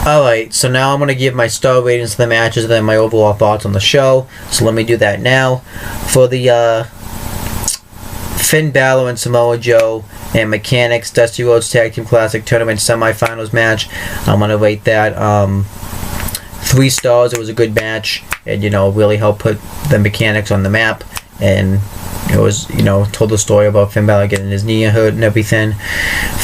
Alright, so now I'm going to give my star ratings to the matches and then my overall thoughts on the show. So let me do that now. For the Finn Balor and Samoa Joe and Mechanics Dusty Rhodes Tag Team Classic Tournament Semifinals match, I'm going to rate that 3 stars. It was a good match, and really helped put the Mechanics on the map, and it was, told the story about Finn Balor getting his knee hurt and everything.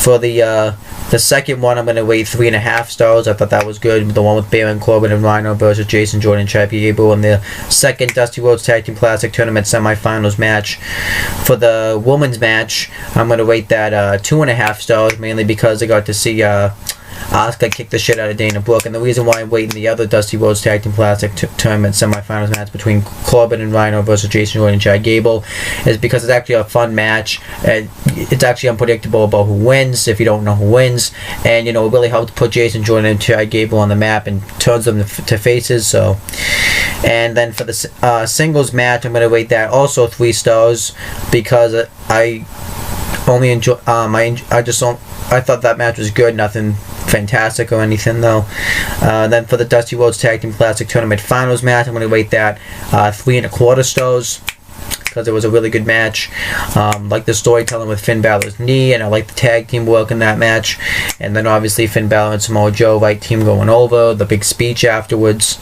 For the second one, I'm going to rate 3.5 stars. I thought that was good. The one with Baron Corbin and Rhino versus Jason Jordan and Chad Gable in the second Dusty Rhodes Tag Team Classic Tournament Semifinals match. For the women's match, I'm going to rate that 2.5 stars, mainly because I got to see Asuka kicked the shit out of Dana Brooke, and the reason why I'm waiting the other Dusty Rhodes Tag Team Classic Tournament semifinals match between Corbin and Rhino versus Jason Jordan and Chad Gable is because it's actually a fun match. It's actually unpredictable about who wins if you don't know who wins, and it really helped put Jason Jordan and Chad Gable on the map and turns them to faces. So, and then for the singles match, I'm going to rate that also 3 stars because I only enjoy. I thought that match was good. Nothing fantastic or anything though. Then for the Dusty Rhodes Tag Team Classic Tournament Finals match, I'm going to rate that 3.25 stars because it was a really good match. Like the storytelling with Finn Balor's knee, and I like the tag team work in that match. And then obviously Finn Balor and Samoa Joe, right team going over, the big speech afterwards.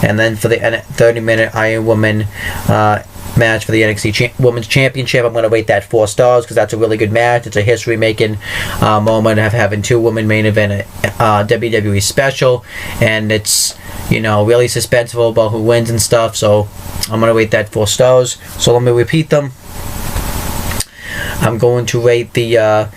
And then for the 30-minute Iron Woman match for the NXT Women's Championship, I'm going to rate that 4 stars because that's a really good match. It's a history-making moment of having 2 women main event a WWE special, and it's really suspenseful about who wins and stuff. So I'm going to rate that 4 stars. So let me repeat them. I'm going to rate the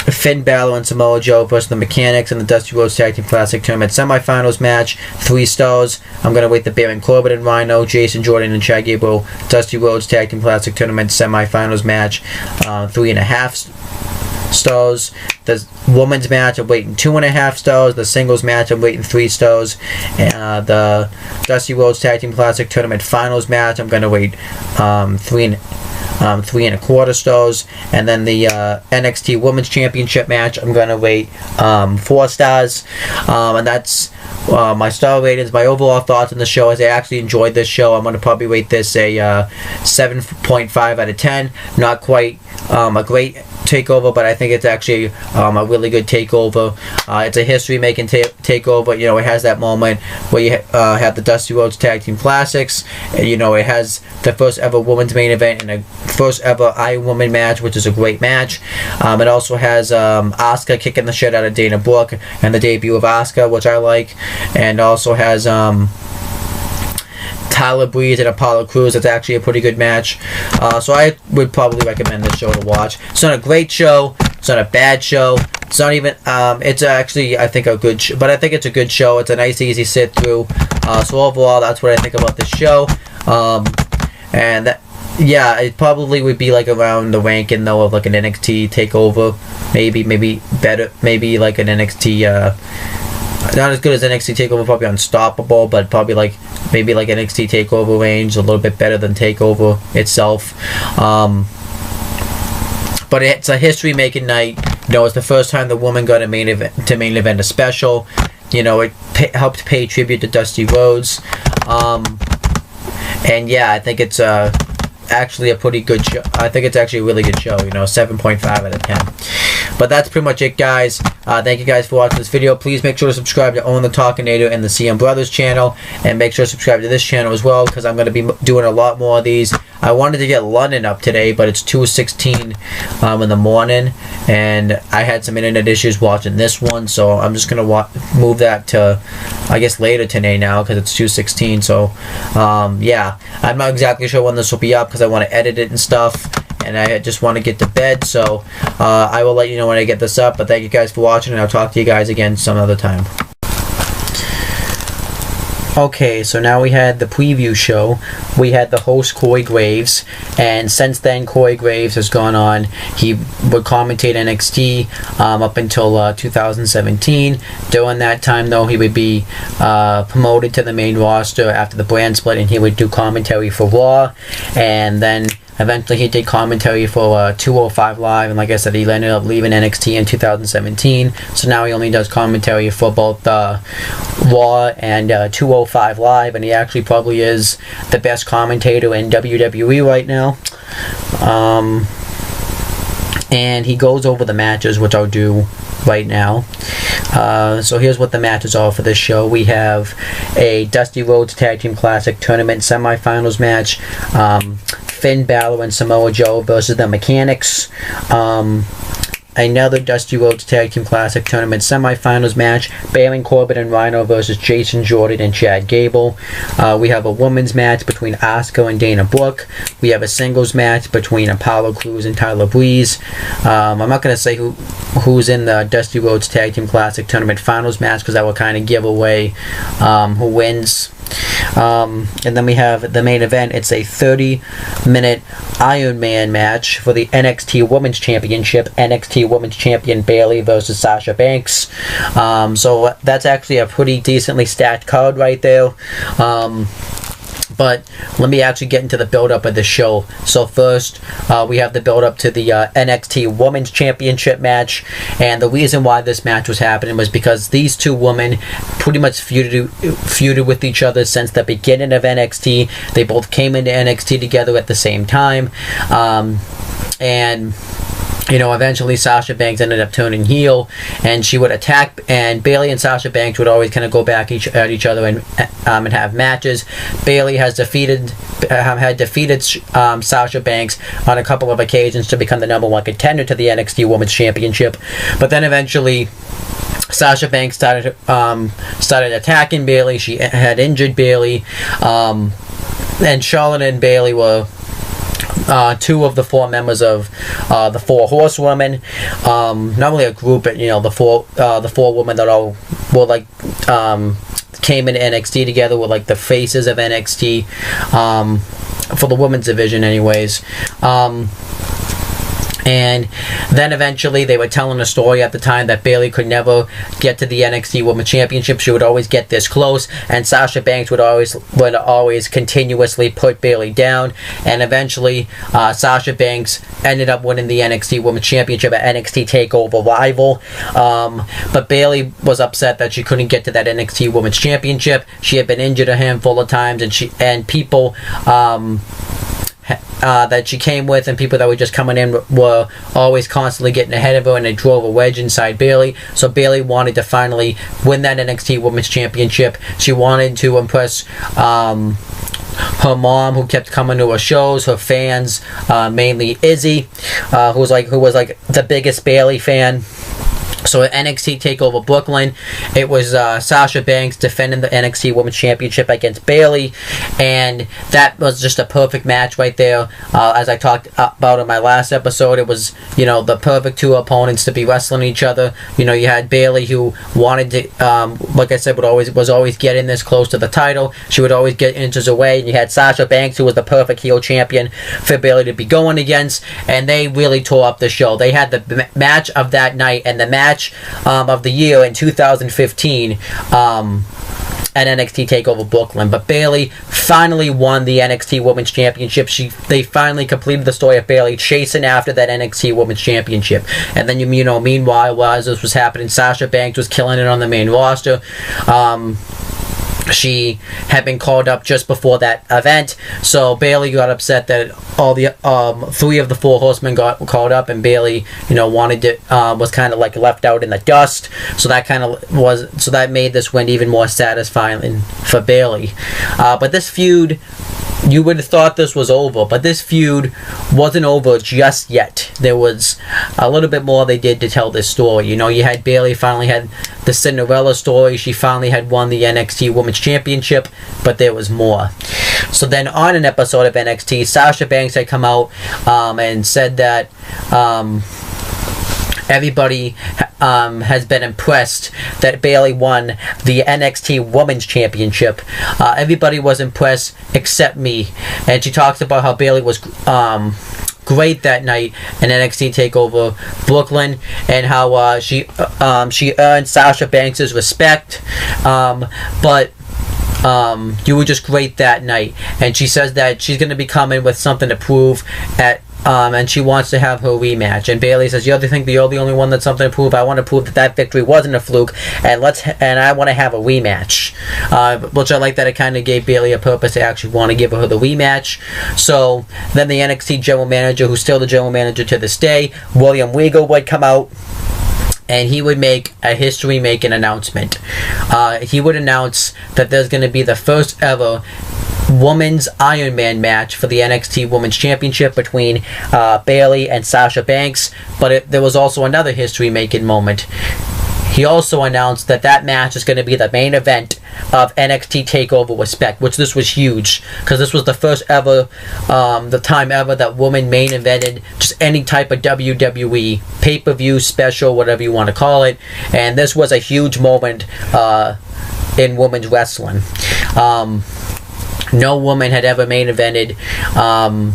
Finn Balor and Samoa Joe versus the Mechanics in the Dusty Rhodes Tag Team Classic Tournament Semifinals match, 3 stars. I'm going to rate the Baron Corbin and Rhino, Jason Jordan and Chad Gable Dusty Rhodes Tag Team Classic Tournament Semifinals match, 3.5 stars. The women's match, I'm rating 2.5 stars. The singles match, I'm rating 3 stars. The Dusty Rhodes Tag Team Classic Tournament Finals match, I'm going to rate 3.25 stars, and then the NXT Women's Championship match, I'm going to rate 4 stars, and that's my star ratings. My overall thoughts on the show is I actually enjoyed this show. I'm going to probably rate this a 7.5 out of 10. Not quite a great takeover, but I think it's actually a really good takeover. It's a history-making takeover. It has that moment where you have the Dusty Rhodes Tag Team Classics. It has the first ever women's main event and a first ever Iron Woman match, which is a great match. It also has Asuka kicking the shit out of Dana Brooke and the debut of Asuka, which I like, and also has Tyler Breeze and Apollo Crews. It's actually a pretty good match. So I would probably recommend this show to watch. It's not a great show. It's not a bad show. It's not even, it's actually, I think, a good show. But I think it's a good show. It's a nice, easy sit through. So overall, that's what I think about this show. And that, yeah, it probably would be like around the ranking though of like an NXT takeover. Maybe better. Maybe like an NXT, not as good as NXT TakeOver, probably Unstoppable, but probably maybe like NXT TakeOver range, a little bit better than TakeOver itself. But it's a history-making night. It's the first time the woman got a main event a special. It helped pay tribute to Dusty Rhodes. And yeah, I think it's actually a pretty good show. I think it's actually a really good show. 7.5 out of 10. But that's pretty much it, guys. Thank you guys for watching this video. Please make sure to subscribe to Owen the Talkinator and the CM Brothers channel, and make sure to subscribe to this channel as well, because I'm going to be doing a lot more of these. I wanted to get London up today, but it's 2:16 in the morning, and I had some internet issues watching this one, so I'm just going to move that to, I guess, later today now, because it's 2:16. So yeah, I'm not exactly sure when this will be up, because I want to edit it and stuff, and I just want to get to bed. So I will let you know when I get this up. But thank you guys for watching, and I'll talk to you guys again some other time. Okay, so now we had the preview show. We had the host Corey Graves, and since then Corey Graves has gone on. He would commentate NXT up until 2017. During that time, though, he would be promoted to the main roster after the brand split, and he would do commentary for Raw. And then Eventually, he did commentary for 205 Live, and like I said, he ended up leaving NXT in 2017. So now he only does commentary for both Raw and 205 Live, and he actually probably is the best commentator in WWE right now. And he goes over the matches, which I'll do right now. So here's what the matches are for this show. We have a Dusty Rhodes Tag Team Classic Tournament semifinals match. Finn Balor and Samoa Joe versus the Mechanics. Another Dusty Rhodes Tag Team Classic Tournament semifinals match. Baron Corbin and Rhino versus Jason Jordan and Chad Gable. We have a women's match between Asuka and Dana Brooke. We have a singles match between Apollo Crews and Tyler Breeze. I'm not going to say who's in the Dusty Rhodes Tag Team Classic Tournament finals match, because that will kind of give away who wins. And then we have the main event. It's a 30-minute Iron Man match for the NXT Women's Championship. NXT Women's Champion Bayley versus Sasha Banks. So that's actually a pretty decently stacked card right there. But let me actually get into the build-up of the show. So first, we have the build-up to the NXT Women's Championship match. And the reason why this match was happening was because these two women pretty much feuded with each other since the beginning of NXT. They both came into NXT together at the same time. And eventually Sasha Banks ended up turning heel, and she would attack, and Bayley and Sasha Banks would always kind of go back at each other and have matches. Bayley had defeated Sasha Banks on a couple of occasions to become the #1 contender to the NXT Women's Championship, but then eventually Sasha Banks started attacking Bayley. She had injured Bayley, and Charlotte and Bayley were two of the four members of the Four Horsewomen. Not really a group, but the four women that all were came into NXT together, were like the faces of NXT for the women's division, anyways. And then eventually they were telling a story at the time that Bayley could never get to the NXT Women's Championship. She would always get this close, and Sasha Banks would always continuously put Bayley down. And eventually Sasha Banks ended up winning the NXT Women's Championship at NXT TakeOver Rival. But Bayley was upset that she couldn't get to that NXT Women's Championship. She had been injured a handful of times, and people that she came with and people that were just coming in were always constantly getting ahead of her, and it drove a wedge inside Bayley. So Bayley wanted to finally win that NXT Women's Championship. She wanted to impress her mom, who kept coming to her shows, her fans, mainly Izzy, who was like the biggest Bayley fan. So at NXT TakeOver Brooklyn, it was Sasha Banks defending the NXT Women's Championship against Bayley, and that was just a perfect match right there. As I talked about in my last episode, it was the perfect two opponents to be wrestling each other. You had Bayley, who wanted to, like I said, was always getting this close to the title. She would always get inches away, and you had Sasha Banks, who was the perfect heel champion for Bayley to be going against, and they really tore up the show. They had the match of that night and the match of the year in 2015 at NXT TakeOver Brooklyn. But Bayley finally won the NXT Women's Championship. They finally completed the story of Bayley chasing after that NXT Women's Championship. And then meanwhile, as this was happening, Sasha Banks was killing it on the main roster. She had been called up just before that event, so Bayley got upset that all the three of the Four Horsemen got called up, and Bayley, was kind of like left out in the dust. So that made this win even more satisfying for Bayley. But this feud, you would have thought this was over, but this feud wasn't over just yet. There was a little bit more they did to tell this story. You had Bayley finally had the Cinderella story. She finally had won the NXT Women's Championship, but there was more. So then on an episode of NXT, Sasha Banks had come out and said that everybody has been impressed that Bayley won the NXT Women's Championship. Everybody was impressed except me. And she talks about how Bayley was great that night in NXT TakeOver Brooklyn, and how she earned Sasha Banks' respect. But You were just great that night. And she says that she's going to be coming with something to prove and she wants to have her rematch. And Bayley says, "You think you're the only one that's something to prove? I want to prove that victory wasn't a fluke, and I want to have a rematch." Which I like that it kind of gave Bayley a purpose to actually want to give her the rematch. So then the NXT general manager, who's still the general manager to this day, William Regal, would come out. And he would make a history-making announcement. He would announce that there's going to be the first ever women's Iron Man match for the NXT Women's Championship between Bayley and Sasha Banks. But there was also another history-making moment. He also announced that match is going to be the main event of NXT TakeOver Respect, which this was huge because this was the first ever, the time ever that women main evented just any type of WWE pay-per-view special, whatever you want to call it. And this was a huge moment in women's wrestling. No woman had ever main evented a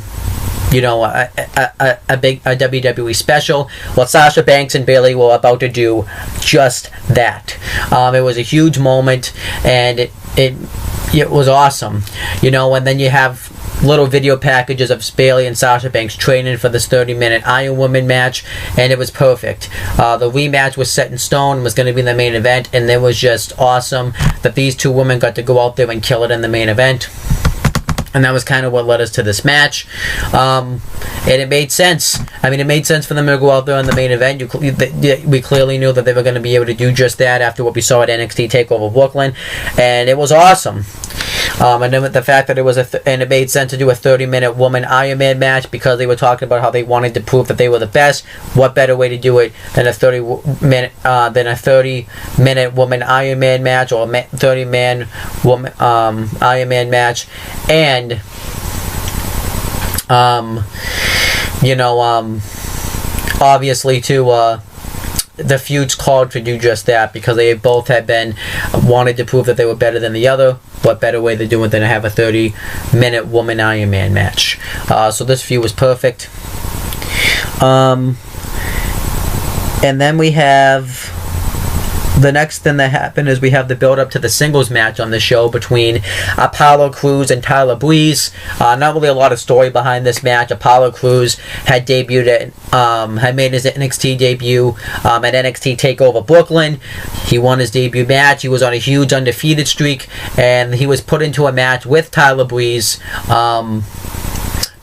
WWE special. Well, Sasha Banks and Bayley were about to do just that. It was a huge moment, and it was awesome. And then you have little video packages of Bayley and Sasha Banks training for this 30-minute Iron Woman match, and it was perfect. The rematch was set in stone, was going to be the main event, and it was just awesome that these two women got to go out there and kill it in the main event. And that was kind of what led us to this match. And it made sense. I mean, it made sense for them to go out there in the main event. We clearly knew that they were going to be able to do just that after what we saw at NXT TakeOver Brooklyn. And it was awesome. And then with the fact that it was and it made sense to do a 30-minute woman Iron Man match because they were talking about how they wanted to prove that they were the best. What better way to do it than a 30-minute woman Iron Man match or a 30-man woman Iron Man match, and obviously too. The feuds called to do just that because they both had wanted to prove that they were better than the other. What better way to do it than to have a 30-minute woman Iron Man match? So this feud was perfect. And then we have the next thing that happened is we have the build-up to the singles match on the show between Apollo Crews and Tyler Breeze. Not really a lot of story behind this match. Apollo Crews had debuted had made his NXT debut at NXT TakeOver Brooklyn. He won his debut match. He was on a huge undefeated streak, and he was put into a match with Tyler Breeze.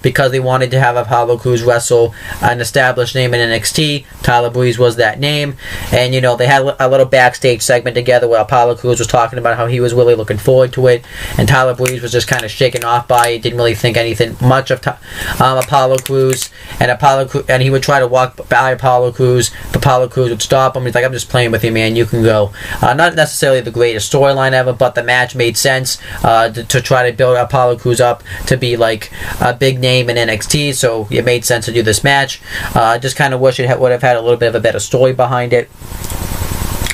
Because they wanted to have Apollo Crews wrestle an established name in NXT. Tyler Breeze was that name. And, they had a little backstage segment together where Apollo Crews was talking about how he was really looking forward to it. And Tyler Breeze was just kind of shaken off by it. Didn't really think anything much of Apollo Crews. And he would try to walk by Apollo Crews. But Apollo Crews would stop him. He's like, "I'm just playing with you, man. You can go." Not necessarily the greatest storyline ever, but the match made sense to try to build Apollo Crews up to be like a big name in NXT, so it made sense to do this match. Just kind of wish it would have had a little bit of a better story behind it.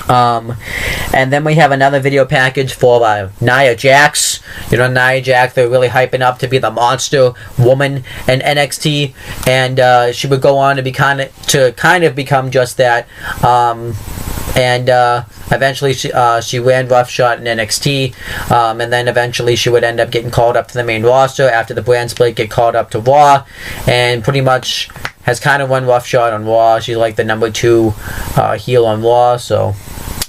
And then we have another video package for Nia Jax. Nia Jax, they're really hyping up to be the monster woman in NXT, and she would go on to kind of become just that. Eventually she ran roughshod in NXT, and then eventually she would end up getting called up to the main roster after the brand split, get called up to Raw, and pretty much has kind of run roughshod on Raw. She's like the number 2 heel on Raw, so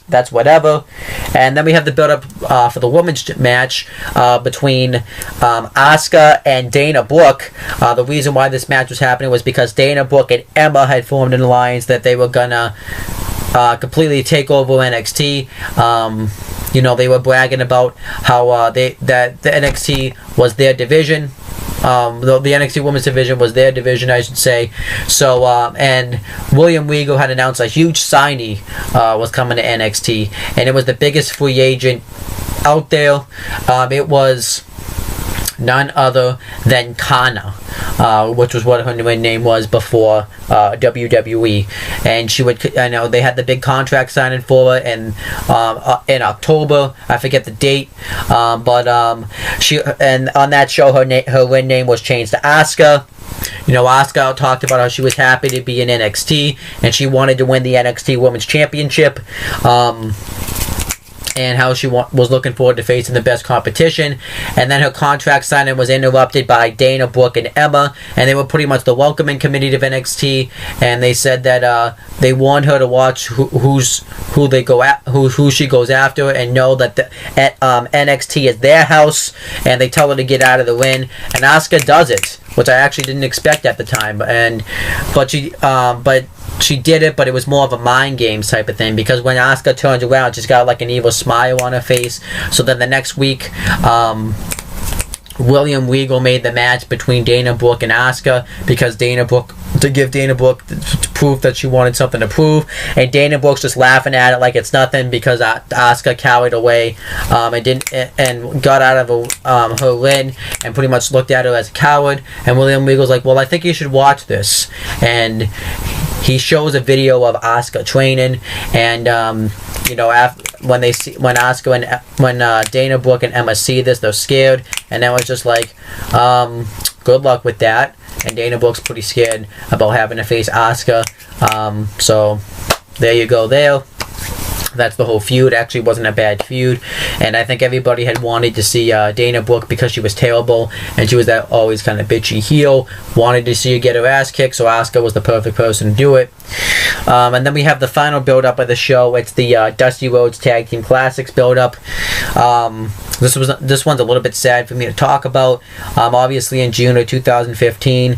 that's whatever. And then we have the build-up for the women's match between Asuka and Dana Brooke. The reason why this match was happening was because Dana Brooke and Emma had formed an alliance that they were gonna completely take over NXT. They were bragging about how the NXT was their division. The NXT Women's Division was their division, I should say. So, and William Regal had announced a huge signee was coming to NXT, and it was the biggest free agent out there. It was none other than Kana, which was what her name was before WWE. And they had the big contract signing for her in October. I forget the date, but and on that show her win name was changed to Asuka. Asuka talked about how she was happy to be in NXT and she wanted to win the NXT Women's Championship. and how she was looking forward to facing the best competition. And then her contract signing was interrupted by Dana, Brooke, and Emma, and they were pretty much the welcoming committee of NXT. And they said that they want her to watch who she goes after, and know that NXT is their house, and they tell her to get out of the ring. And Asuka does it, which I actually didn't expect at the time. But she did it, but it was more of a mind games type of thing, because when Asuka turns around, she's got like an evil smile on her face. So then the next week, William Regal made the match between Dana Brooke and Asuka, because to give Dana Brooke proof that she wanted something to prove, and Dana Brooke's just laughing at it like it's nothing, because Asuka cowered away and got out of her ring and pretty much looked at her as a coward. And William Regal's like, well, I think you should watch this, and he shows a video of Asuka training, and when Dana Brooke and Emma see this, they're scared, and that was just like, good luck with that. And Dana Brooke's pretty scared about having to face Asuka. So there you go there. That's the whole feud. Actually wasn't a bad feud, and I think everybody had wanted to see Dana Brooke, because she was terrible and she was that always kind of bitchy heel, wanted to see her get her ass kicked, so Asuka was the perfect person to do it. And then we have the final build up of the show. It's the Dusty Rhodes Tag Team Classics build up. This one's a little bit sad for me to talk about. Obviously in June of 2015,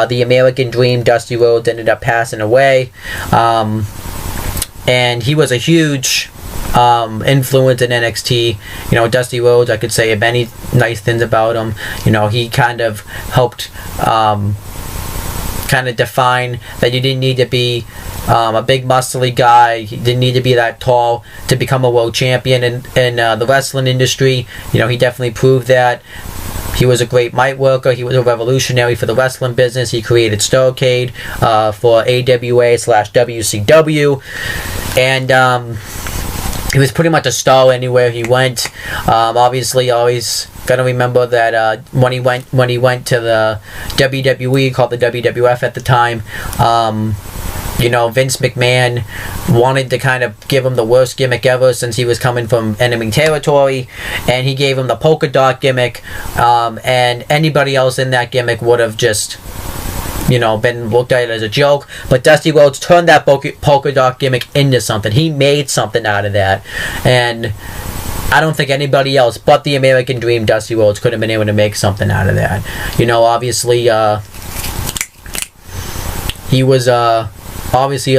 the American Dream Dusty Rhodes ended up passing away. And he was a huge influence in NXT. Dusty Rhodes, I could say many nice things about him. He kind of helped define that you didn't need to be a big muscly guy. You didn't need to be that tall to become a world champion in the wrestling industry. He definitely proved that. He was a great mic worker. He was a revolutionary for the wrestling business. He created Starrcade for AWA/WCW. And he was pretty much a star anywhere he went. Obviously, always gotta remember that when he went to the WWE, called the WWF at the time, Vince McMahon wanted to kind of give him the worst gimmick ever, since he was coming from enemy territory, and he gave him the polka dot gimmick, and anybody else in that gimmick would have just been looked at as a joke. But Dusty Rhodes turned that polka dot gimmick into something. He made something out of that, and I don't think anybody else but the American Dream, Dusty Rhodes, could have been able to make something out of that. Obviously, he was obviously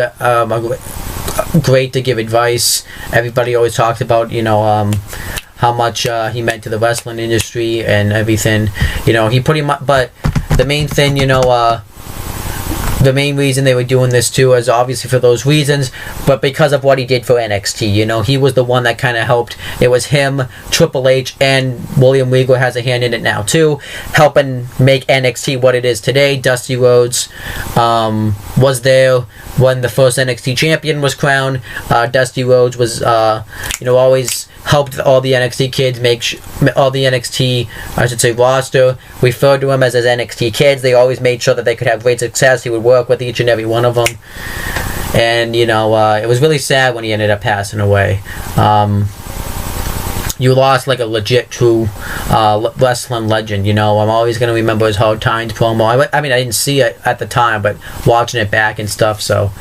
great to give advice. Everybody always talks about how much he meant to the wrestling industry and everything. He pretty much, but the main thing, the main reason they were doing this too is obviously for those reasons, but because of what he did for NXT. He was the one that kind of helped. It was him, Triple H, and William Regal has a hand in it now too, helping make NXT what it is today. Dusty Rhodes was there when the first NXT champion was crowned. Dusty Rhodes was always helped all the NXT kids all the NXT, I should say, roster referred to him as NXT kids. They always made sure that they could have great success. He would work with each and every one of them. And, it was really sad when he ended up passing away. You lost like a legit, true wrestling legend. I'm always going to remember his Hard Times promo. I didn't see it at the time, but watching it back and stuff, so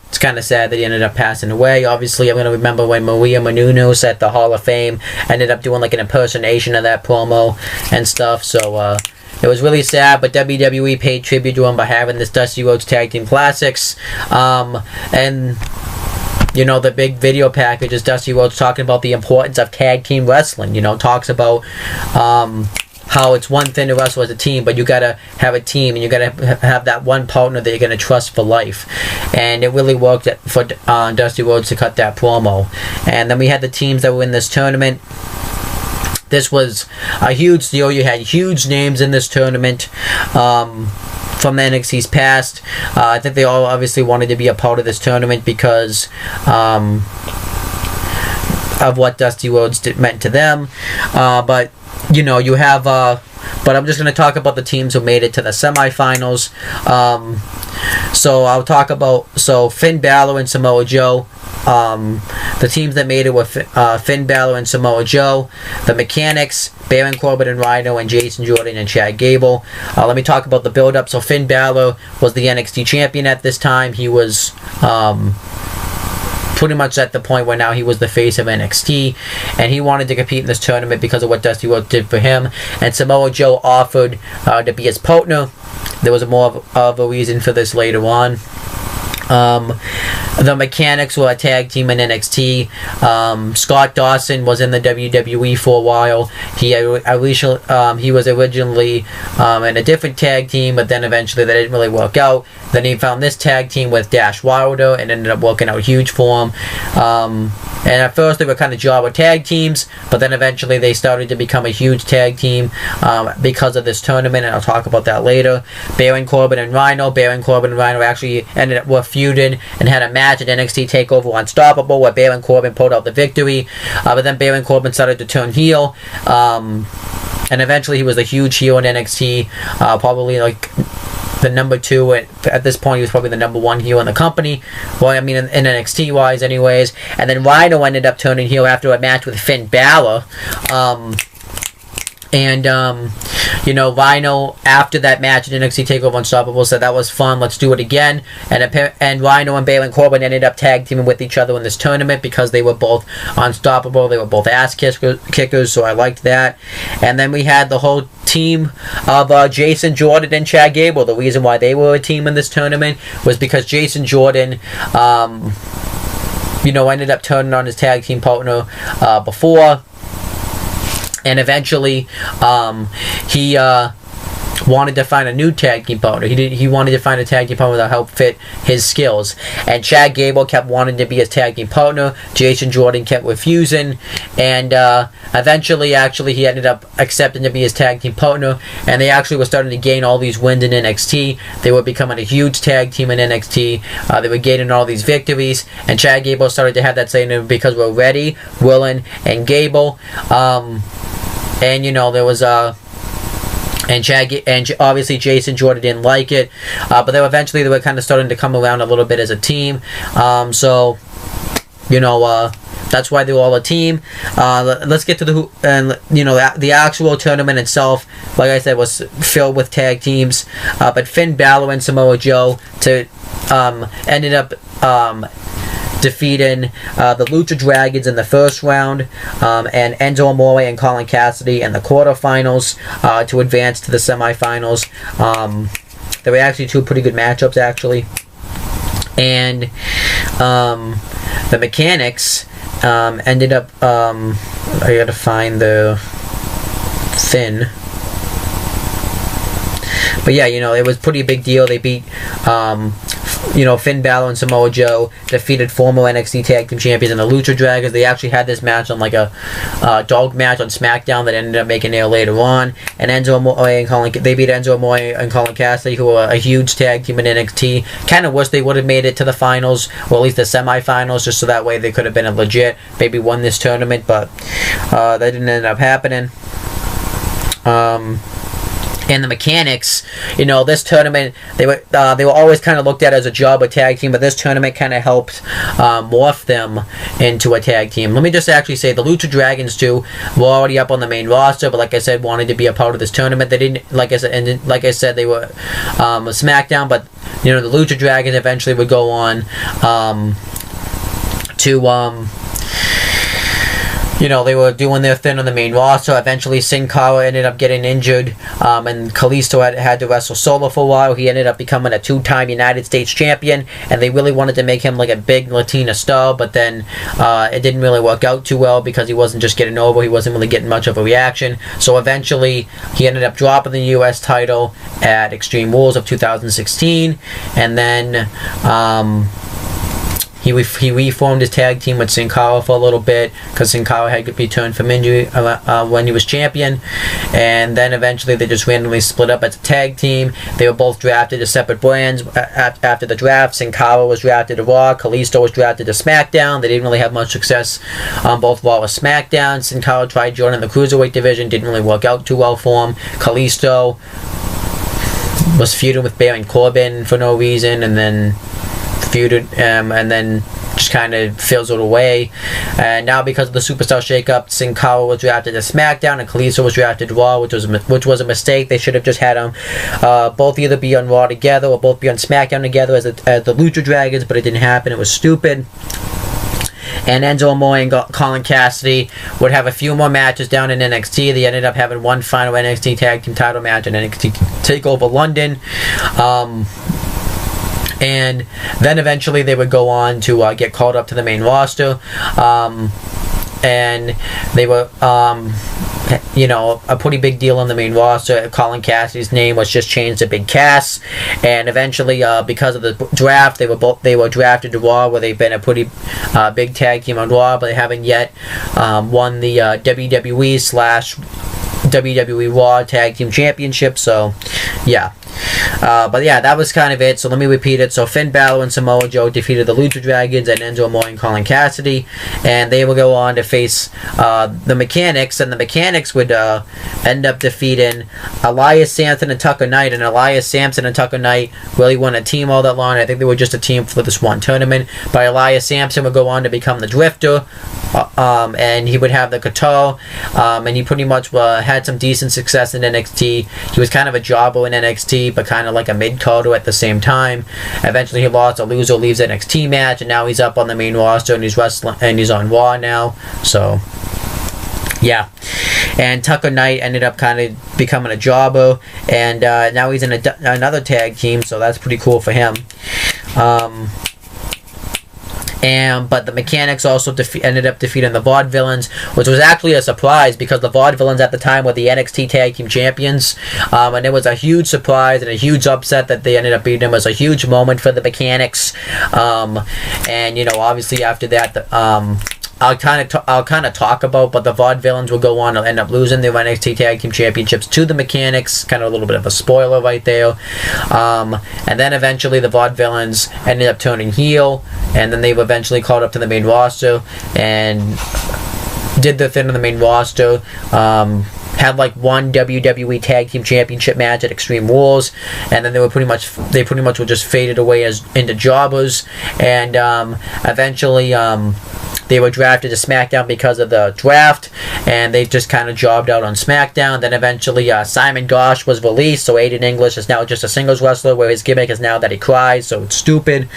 it's kind of sad that he ended up passing away. Obviously, I'm going to remember when Maria Menounos at the Hall of Fame ended up doing like an impersonation of that promo and stuff. So it was really sad, but WWE paid tribute to him by having this Dusty Rhodes Tag Team Classics. And the big video package is Dusty Rhodes talking about the importance of tag team wrestling. Talks about how it's one thing to wrestle as a team, but you gotta have a team, and you gotta have that one partner that you're gonna trust for life. And it really worked for Dusty Rhodes to cut that promo. And then we had the teams that were in this tournament. This was a huge deal. You had huge names in this tournament from the NXT's past. I think they all obviously wanted to be a part of this tournament because of what Dusty Rhodes meant to them. But you have, but I'm just going to talk about the teams who made it to the semifinals. So I'll talk about, Finn Balor and Samoa Joe the teams that made it were Finn Balor and Samoa Joe. The Mechanics, Baron Corbin and Rhino, and Jason Jordan and Chad Gable. Let me talk about the build-up. So Finn Balor was the NXT champion at this time. He was pretty much at the point where now he was the face of NXT, and he wanted to compete in this tournament because of what Dusty Rhodes did for him. And Samoa Joe offered to be his partner. There was more of a reason for this later on. The Mechanics were a tag team in NXT. Scott Dawson was in the WWE for a while. He was originally in a different tag team, but then eventually that didn't really work out. Then he found this tag team with Dash Wilder and ended up working out huge for him. And at first they were kind of jobber tag teams, but then eventually they started to become a huge tag team because of this tournament, and I'll talk about that later. Baron Corbin and Rhino. Baron Corbin and Rhino actually were feuded and had a match at NXT TakeOver Unstoppable where Baron Corbin pulled out the victory. But then Baron Corbin started to turn heel. And eventually he was a huge heel in NXT, probably like the number 2 at this point. He was probably the number 1 heel in the company, well, I mean in NXT wise anyways. And then Rhino ended up turning heel after a match with Finn Balor. Rhino, after that match in NXT TakeOver Unstoppable, said that was fun, let's do it again. And Rhino and Baron Corbin ended up tag teaming with each other in this tournament because they were both unstoppable. They were both ass kickers, so I liked that. And then we had the whole team of Jason Jordan and Chad Gable. The reason why they were a team in this tournament was because Jason Jordan ended up turning on his tag team partner before. And eventually, he wanted to find a new tag team partner. He wanted to find a tag team partner that helped fit his skills. And Chad Gable kept wanting to be his tag team partner. Jason Jordan kept refusing. And eventually, actually, he ended up accepting to be his tag team partner. And they actually were starting to gain all these wins in NXT. They were becoming a huge tag team in NXT. They were gaining all these victories. And Chad Gable started to have that saying, because we're ready, willing, and Gable. There was and obviously Jason Jordan didn't like it, but they were kind of starting to come around a little bit as a team. That's why they were all a team. Let's get to the actual tournament itself. Like I said, was filled with tag teams, but Finn Balor and Samoa Joe ended up defeating the Lucha Dragons in the first round, and Enzo Amore and Colin Cassidy in the quarterfinals to advance to the semifinals. There were actually 2 pretty good matchups, actually. And the Mechanics ended up... I gotta find the thing. But yeah, it was a pretty big deal. They beat... Finn Balor and Samoa Joe defeated former NXT Tag Team Champions and the Lucha Dragons. They actually had this match on like a dog match on SmackDown that ended up making air later on. And they beat Enzo Amore and Colin Cassidy, who were a huge tag team in NXT. Kind of wish they would have made it to the finals, or at least the semifinals, just so that way they could have been a legit, maybe won this tournament, but that didn't end up happening. And the Mechanics, this tournament, they were always kind of looked at as a jobber tag team, but this tournament kind of helped morph them into a tag team. Let me just actually say the Lucha Dragons too were already up on the main roster, but like I said, wanted to be a part of this tournament. They didn't, like I said, they were SmackDown, but the Lucha Dragons eventually would go on to they were doing their thing on the main roster. Eventually, Sin Cara ended up getting injured, and Kalisto had to wrestle solo for a while. He ended up becoming a 2-time United States champion, and they really wanted to make him like a big Latina star, but then it didn't really work out too well because he wasn't just getting over. He wasn't really getting much of a reaction. So eventually, he ended up dropping the U.S. title at Extreme Rules of 2016, and then... He reformed his tag team with Sin Cara for a little bit because Sin Cara had returned from injury when he was champion, and then eventually they just randomly split up as a tag team. They were both drafted as separate brands after the draft. Sin Cara was drafted to Raw, Kalisto was drafted to SmackDown. They didn't really have much success on both Raw or SmackDown. Sin Cara tried joining the Cruiserweight division, didn't really work out too well for him. Kalisto was feuding with Baron Corbin for no reason, and then feuded, and then just kind of fizzled away. And now because of the Superstar shakeup, Sin Cara was drafted to SmackDown and Kalisto was drafted to Raw, which was a mistake. They should have just had them both either be on Raw together or both be on SmackDown together as the Lucha Dragons, but it didn't happen. It was stupid. And Enzo Amore and Colin Cassidy would have a few more matches down in NXT. They ended up having one final NXT Tag Team title match in NXT TakeOver London. And then eventually they would go on to get called up to the main roster. And they were, a pretty big deal on the main roster. Colin Cassidy's name was just changed to Big Cass, and eventually, because of the draft, they were drafted to Raw, where they've been a pretty big tag team on Raw, but they haven't yet won the WWE/WWE Raw Tag Team Championship. So, yeah. But yeah, that was kind of it. So let me repeat it. So Finn Balor and Samoa Joe defeated the Lucha Dragons and Enzo Amore and Colin Cassidy, and they will go on to face the Mechanics, and the Mechanics would end up defeating Elias Sampson and Tucker Knight. And Elias Sampson and Tucker Knight really weren't a team all that long. I think they were just a team for this one tournament. But Elias Sampson would go on to become the Drifter, and he would have the Qatar, and he pretty much had some decent success in NXT. He was kind of a jobber in NXT, but kind of like a mid-carder at the same time. Eventually he lost. A loser leaves NXT match, and now he's up on the main roster, and he's wrestling, and he's on Raw now. So yeah. And Tucker Knight ended up kind of becoming a jobber, and now he's in another tag team, so that's pretty cool for him. But the Mechanics also ended up defeating the Vaudevillains, which was actually a surprise because the Vaudevillains at the time were the NXT Tag Team Champions, and it was a huge surprise and a huge upset that they ended up beating them. It was a huge moment for the Mechanics, and obviously after that, I'll kind of talk about, but the Vaudevillains will go on to end up losing their NXT Tag Team Championships to the Mechanics. Kind of a little bit of a spoiler right there. And then eventually the Vaudevillains ended up turning heel, and then they were eventually called up to the main roster and did their thing on the main roster. Had like one WWE Tag Team Championship match at Extreme Rules, and then they pretty much were just faded away into jobbers, and eventually they were drafted to SmackDown because of the draft, and they just kind of jobbed out on SmackDown. Then eventually Simon Gosh was released, so Aiden English is now just a singles wrestler, where his gimmick is now that he cries, so it's stupid.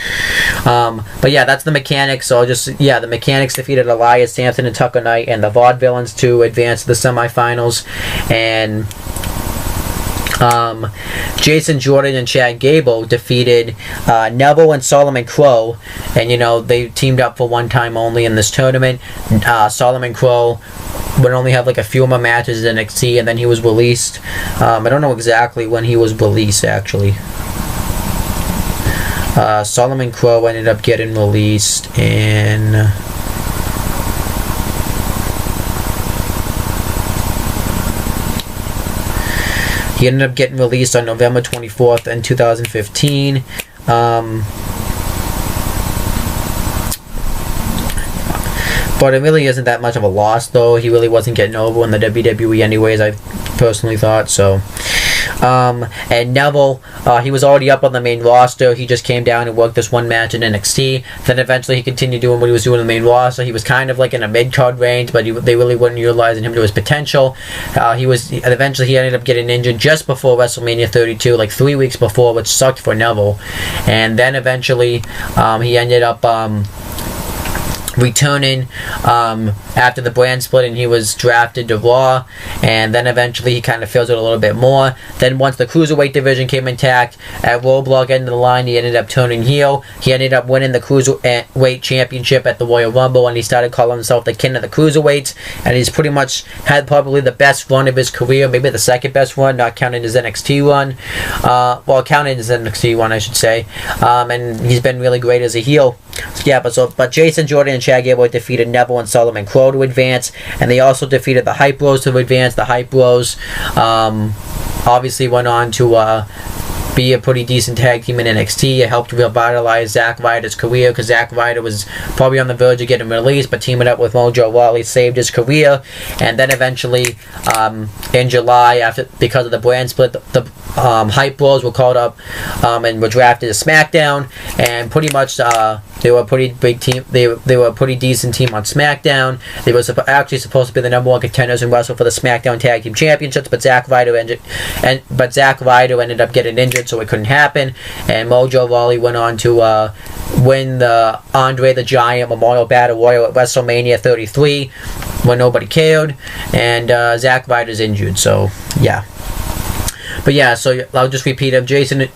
But yeah, that's the Mechanics. So the Mechanics defeated Elias Sampson and Tucker Knight and the Vaudevillains to advance to the semifinals. And Jason Jordan and Chad Gable defeated Neville and Solomon Crow, and they teamed up for one time only in this tournament. Solomon Crow would only have like a few more matches in NXT, and then he was released. I don't know exactly when he was released actually. Solomon Crow ended up getting released in He ended up getting released on November 24th in 2015. But it really isn't that much of a loss, though. He really wasn't getting over in the WWE anyways, I personally thought, so. And Neville, he was already up on the main roster. He just came down and worked this one match in NXT. Then eventually he continued doing what he was doing in the main roster. He was kind of like in a mid-card range, but they really weren't utilizing him to his potential. Eventually he ended up getting injured just before WrestleMania 32, like 3 weeks before, which sucked for Neville. And then eventually he ended up returning after the brand split, and he was drafted to Raw, and then eventually he kind of fills it a little bit more. Then once the Cruiserweight division came intact, at Roadblock end of the line, he ended up turning heel. He ended up winning the Cruiserweight Championship at the Royal Rumble, and he started calling himself the King of the Cruiserweights, and he's pretty much had probably the best run of his career, maybe the second best run, not counting his NXT run. Counting his NXT one, I should say. And he's been really great as a heel. Yeah, but Jason Jordan and Chad Gable defeated Neville and Solomon Crow to advance, and they also defeated the Hype Bros to advance. The Hype Bros obviously went on to be a pretty decent tag team in NXT. It helped revitalize Zack Ryder's career, because Zack Ryder was probably on the verge of getting released, but teaming up with Mojo Rawley saved his career. And then eventually in July, because of the brand split, the Hype Bros were called up and were drafted to SmackDown, and pretty much They were a pretty big team. They were a pretty decent team on SmackDown. They were actually supposed to be the number one contenders and wrestle for the SmackDown Tag Team Championships, but Zack Ryder ended up getting injured, so it couldn't happen. And Mojo Rawley went on to win the Andre the Giant Memorial Battle Royal at WrestleMania 33, when nobody cared. And Zack Ryder's injured, so yeah. But yeah, so I'll just repeat them. Jason,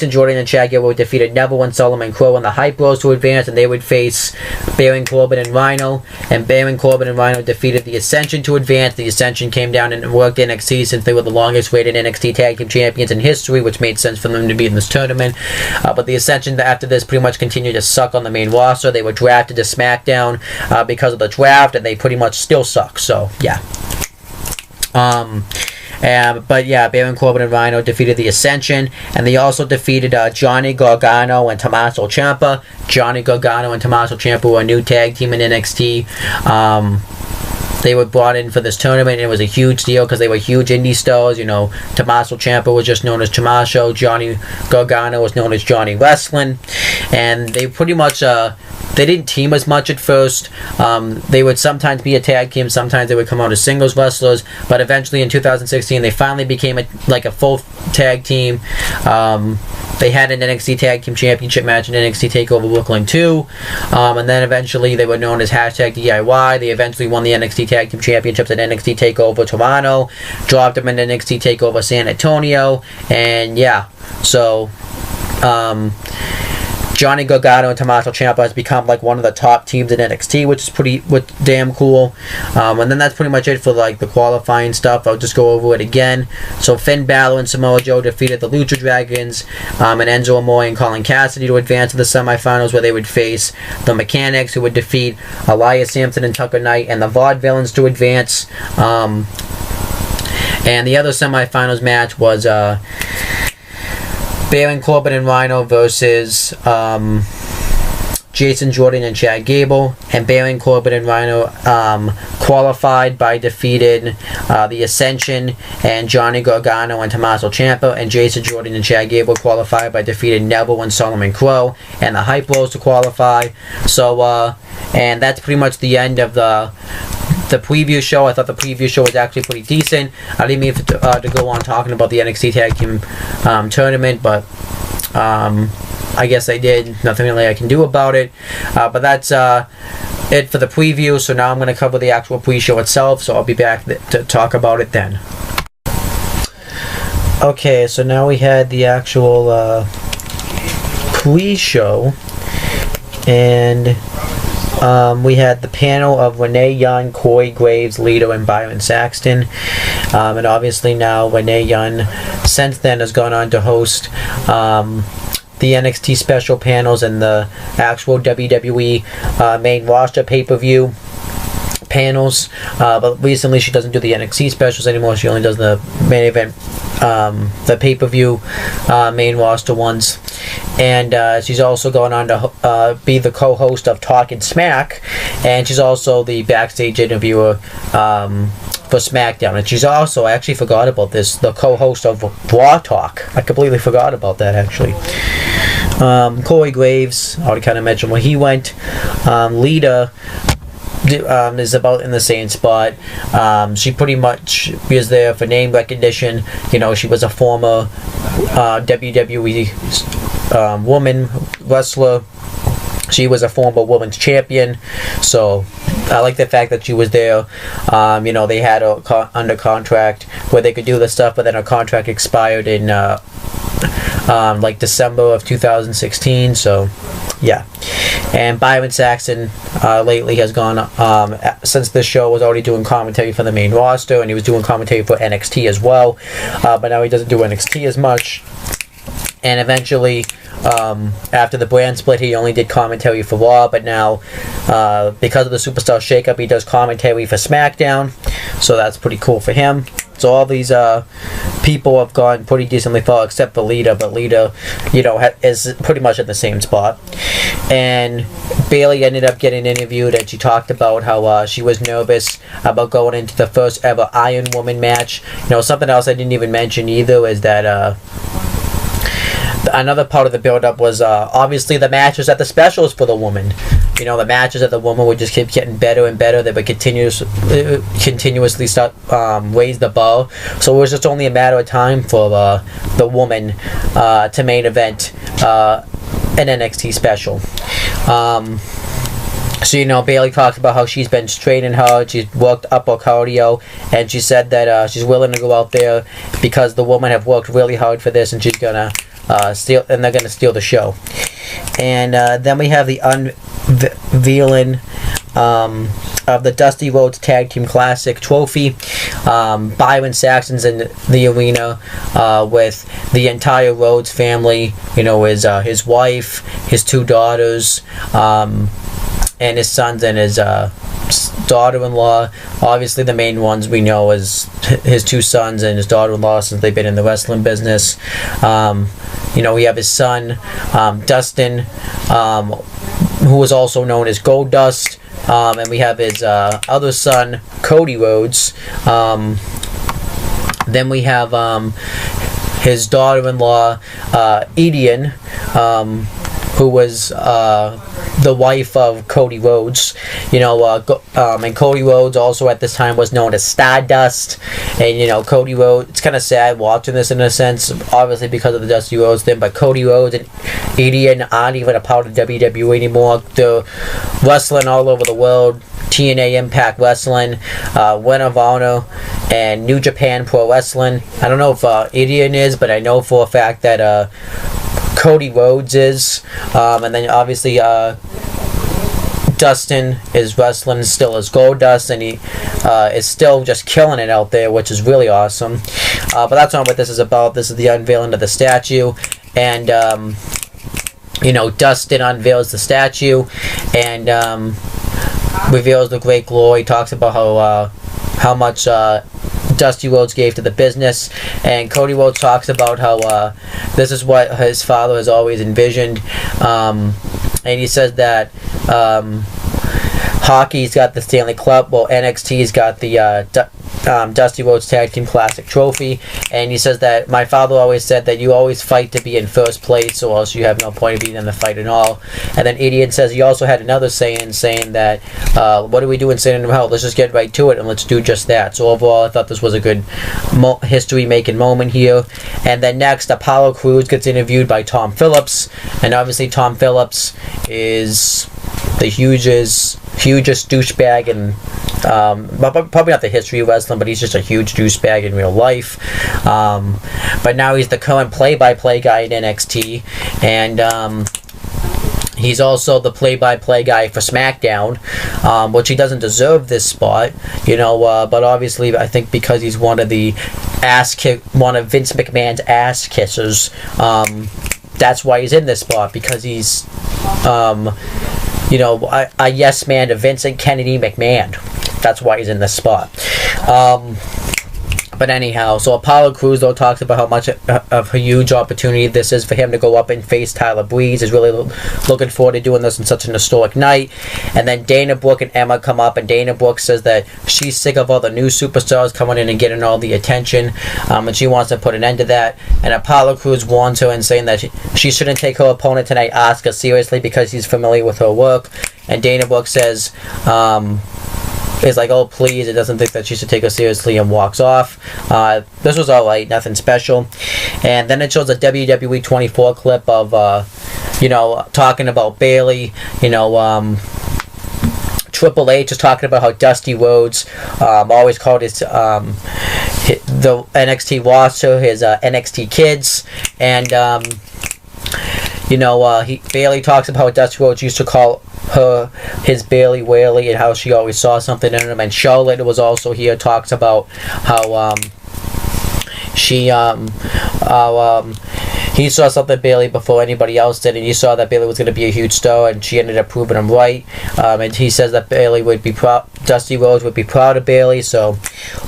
Jordan, and Chad Gable defeated Neville and Solomon Crow in the Hype Bros to advance, and they would face Baron Corbin and Rhino. And Baron Corbin and Rhino defeated the Ascension to advance. The Ascension came down and worked NXT since they were the longest rated NXT Tag Team Champions in history, which made sense for them to be in this tournament. But the Ascension, after this, pretty much continued to suck on the main roster. They were drafted to SmackDown because of the draft, and they pretty much still suck. So, yeah. But yeah, Baron Corbin and Rhino defeated the Ascension, and they also defeated Johnny Gargano and Tommaso Ciampa. Johnny Gargano and Tommaso Ciampa were a new tag team in NXT. They were brought in for this tournament, and it was a huge deal because they were huge indie stars. You know, Tommaso Ciampa was just known as Tommaso. Johnny Gargano was known as Johnny Wrestling, and they pretty much they didn't team as much at first. They would sometimes be a tag team, sometimes they would come out as singles wrestlers, but eventually in 2016 they finally became a full tag team. They had an NXT Tag Team Championship match in NXT TakeOver Brooklyn 2, and then eventually they were known as #DIY. They eventually won the NXT Tag Team Championships at NXT TakeOver Toronto, dropped them in NXT TakeOver San Antonio, and yeah, so Johnny Gargano and Tommaso Ciampa has become like one of the top teams in NXT, which is damn cool. And then that's pretty much it for like the qualifying stuff. I'll just go over it again. So Finn Balor and Samoa Joe defeated the Lucha Dragons and Enzo Amore and Colin Cassidy to advance to the semifinals, where they would face the Mechanics, who would defeat Elias Sampson and Tucker Knight, and the Vaudevillains to advance. And the other semifinals match was Baron Corbin and Rhino versus Jason Jordan and Chad Gable, and Baron Corbin and Rhino qualified by defeating the Ascension and Johnny Gargano and Tommaso Ciampa, and Jason Jordan and Chad Gable qualified by defeating Neville and Solomon Crow, and the Hype Bros to qualify. So and that's pretty much the end of the preview show. I thought the preview show was actually pretty decent. I didn't mean to go on talking about the NXT Tag Team tournament, but I guess I did. Nothing really I can do about it. But that's it for the preview. So now I'm going to cover the actual pre-show itself. So I'll be back to talk about it then. Okay, so now we had the actual pre-show, and we had the panel of Renee Young, Corey Graves, Lita, and Byron Saxton. And obviously now Renee Young, since then, has gone on to host the NXT special panels and the actual WWE main roster pay-per-view panels. But recently she doesn't do the NXT specials anymore. She only does the main event, the pay-per-view main roster ones. And she's also going on to be the co-host of Talkin' Smack, and she's also the backstage interviewer for SmackDown. And she's also, I actually forgot about this, the co-host of Raw Talk. I completely forgot about that, actually. Corey Graves, I already kind of mentioned where he went. Lita is about in the same spot. She pretty much is there for name recognition. You know, she was a former WWE woman wrestler. She was a former women's champion, so I like the fact that she was there. You know, they had her under contract where they could do this stuff, but then her contract expired in like December of 2016. So yeah. And Byron Saxton lately has gone, since this show was already doing commentary for the main roster, and he was doing commentary for NXT as well, but now he doesn't do NXT as much. And eventually, after the brand split, he only did commentary for Raw, but now, because of the Superstar Shakeup, he does commentary for SmackDown, so that's pretty cool for him. So all these people have gone pretty decently far, except for Lita, but Lita, you know, is pretty much in the same spot. And Bayley ended up getting interviewed, and she talked about how she was nervous about going into the first ever Iron Woman match. You know, something else I didn't even mention either is that another part of the build-up was obviously the matches at the specials for the woman. You know, the matches at the woman would just keep getting better and better. They would continuously start raise the bar. So it was just only a matter of time for the woman to main event an NXT special. So, you know, Bayley talks about how she's been training hard, she's worked up her cardio, and she said that she's willing to go out there because the women have worked really hard for this, and she's gonna steal, and they're gonna steal the show. And then we have the unveiling of the Dusty Rhodes Tag Team Classic trophy. Byron Saxton's in the arena with the entire Rhodes family. You know, his wife, his 2 daughters, and his sons and his daughter-in-law. Obviously, the main ones we know is his 2 sons and his daughter-in-law, since they've been in the wrestling business. You know, we have his son, Dustin, who is also known as Goldust. And we have his other son, Cody Rhodes. Then we have his daughter-in-law, Edian, who was the wife of Cody Rhodes. You know, and Cody Rhodes also at this time was known as Stardust. And, you know, Cody Rhodes, it's kind of sad watching this in a sense, obviously because of the Dusty Rhodes thing, but Cody Rhodes and Edian aren't even a part of WWE anymore. They're wrestling all over the world. TNA Impact Wrestling, Ring of Honor, and New Japan Pro Wrestling. I don't know if Edian is, but I know for a fact that Cody Rhodes is. And then obviously Dustin is wrestling still as Goldust, and he is still just killing it out there, which is really awesome. But that's not what this is about. This is the unveiling of the statue. And you know, Dustin unveils the statue and reveals the great glory. Talks about how much Dusty Rhodes gave to the business, and Cody Rhodes talks about how this is what his father has always envisioned, and he says that hockey's got the Stanley Cup, well, NXT's got the Dusty Rhodes Tag Team Classic trophy, and he says that my father always said that you always fight to be in first place, or else you have no point of being in the fight at all. And then Idiot says he also had another saying that what do we do in Sin and Hell? Let's just get right to it and let's do just that. So overall, I thought this was a good history-making moment here. And then next, Apollo Crews gets interviewed by Tom Phillips, and obviously Tom Phillips is the hugest douchebag in probably not the history of wrestling, but he's just a huge douchebag in real life. But now he's the current play-by-play guy in NXT, and he's also the play-by-play guy for SmackDown, which he doesn't deserve this spot, you know. But obviously, I think because he's one of Vince McMahon's ass kissers, that's why he's in this spot, because he's you know, a yes man to Vincent Kennedy McMahon. That's why he's in this spot. But anyhow, so Apollo Crews, though, talks about how much of a huge opportunity this is for him to go up and face Tyler Breeze. He's really looking forward to doing this on such an historic night. And then Dana Brooke and Emma come up, and Dana Brooke says that she's sick of all the new superstars coming in and getting all the attention, and she wants to put an end to that. And Apollo Crews warns her and saying that she shouldn't take her opponent tonight, Asuka, seriously, because he's familiar with her work. And Dana Brooke says, is like, oh please, it doesn't think that she should take her seriously, and walks off. This was alright, nothing special. And then it shows a WWE 24 clip of, you know, talking about Bayley, you know, Triple H is talking about how Dusty Rhodes always called the NXT roster his NXT kids, and you know, Bayley talks about how Dusty Rhodes used to call her his Bailey Whaley, and how she always saw something in him. And Charlotte was also here, talks about how he saw something in Bayley before anybody else did, and he saw that Bayley was going to be a huge star, and she ended up proving him right. And he says that Bayley would be Dusty Rhodes would be proud of Bayley. So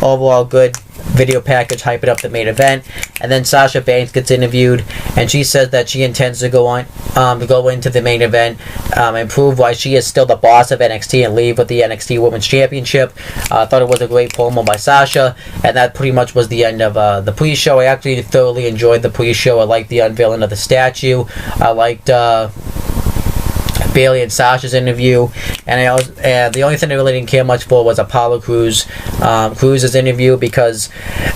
overall good video package, hyping up the main event. And then Sasha Banks gets interviewed, and she says that she intends to go into the main event and prove why she is still the boss of NXT and leave with the NXT Women's Championship. I thought it was a great promo by Sasha, and that pretty much was the end of the pre-show. I actually thoroughly enjoyed the pre-show. I liked the unveiling of the statue. I liked Bayley and Sasha's interview, and the only thing I really didn't care much for was Apollo Cruz's interview, because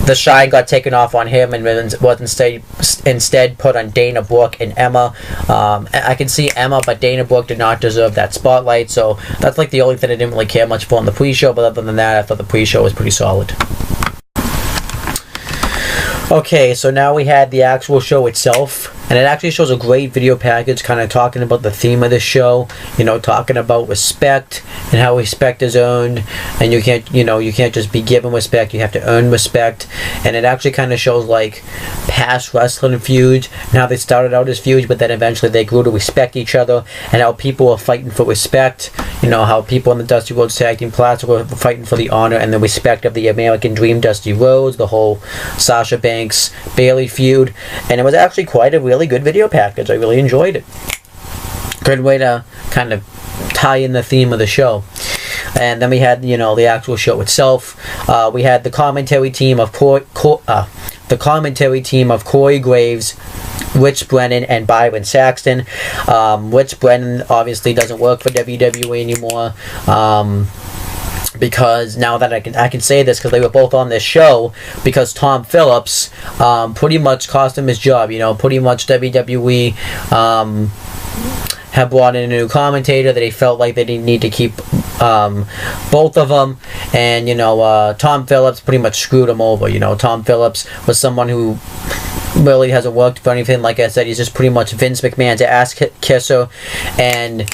the shine got taken off on him and was instead put on Dana Brooke and Emma. I can see Emma, but Dana Brooke did not deserve that spotlight, so that's like the only thing I didn't really care much for in the pre-show. But other than that, I thought the pre-show was pretty solid. Okay, so now we had the actual show itself, and it actually shows a great video package kind of talking about the theme of the show, talking about respect and how respect is earned, and you can't just be given respect, you have to earn respect. And it actually kind of shows like past wrestling feuds and how they started out as feuds, but then eventually they grew to respect each other, and how people are fighting for respect. How people in the Dusty Rhodes Tag Team Classic were fighting for the honor and the respect of the American Dream, Dusty Rhodes, the whole Sasha Banks Bayley feud, and it was actually quite a really good video package. I really enjoyed it. Good way to kind of tie in the theme of the show. And then we had the actual show itself. We had the commentary team of Corey Graves, Rich Brennan, and Byron Saxton. Rich Brennan obviously doesn't work for WWE anymore. Because now that I can say this, because they were both on this show, because Tom Phillips pretty much cost him his job. Pretty much WWE have brought in a new commentator that they felt like they didn't need to keep both of them, and Tom Phillips pretty much screwed him over. Tom Phillips was someone who really hasn't worked for anything. Like I said, he's just pretty much Vince McMahon's ass kisser, and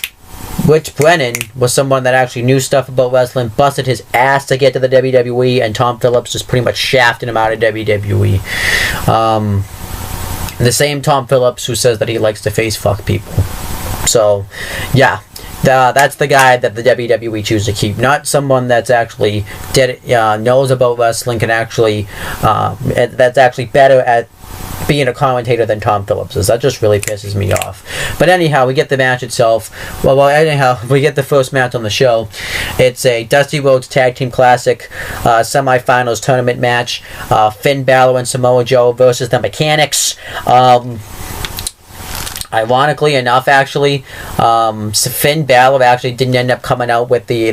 Rich Brennan was someone that actually knew stuff about wrestling, busted his ass to get to the WWE, and Tom Phillips just pretty much shafted him out of WWE. The same Tom Phillips who says that he likes to face fuck people. So, yeah. That's the guy that the WWE chooses to keep, not someone that's actually knows about wrestling, can actually that's actually better at being a commentator than Tom Phillips is. That just really pisses me off. But anyhow, we get the match itself. Anyhow, we get the first match on the show. It's a Dusty Rhodes Tag Team Classic semifinals tournament match. Finn Balor and Samoa Joe versus the Mechanics. Ironically enough, actually, Finn Balor actually didn't end up coming out with the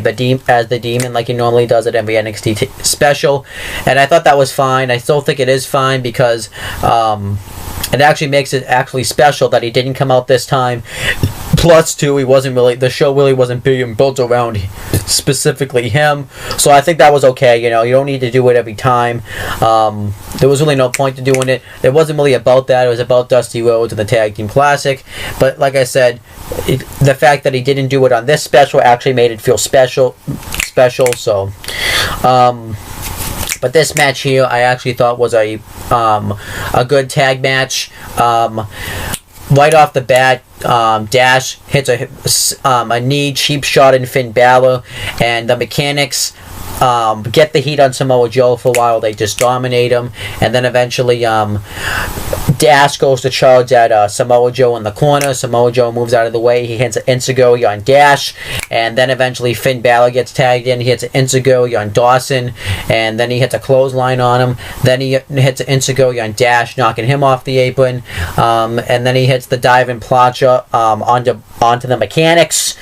demon like he normally does at every NXT special, and I thought that was fine. I still think it is fine, because it actually makes it actually special that he didn't come out this time. Plus, too, the show really wasn't being built around specifically him. So I think that was okay. You don't need to do it every time. There was really no point to doing it. It wasn't really about that. It was about Dusty Rhodes and the Tag Team Classic. But like I said, the fact that he didn't do it on this special actually made it feel special. So, but this match here, I actually thought was a good tag match. Right off the bat, Dash hits a knee cheap shot in Finn Balor, and the Mechanics get the heat on Samoa Joe for a while. They just dominate him, and then eventually Dash goes to charge at Samoa Joe in the corner. Samoa Joe moves out of the way. He hits an Enzuigiri on Dash, and then eventually Finn Balor gets tagged in. He hits an Enzuigiri on Dawson, and then he hits a clothesline on him. Then he hits an Enzuigiri on Dash, knocking him off the apron, and then he hits the diving plancha onto the Mechanics.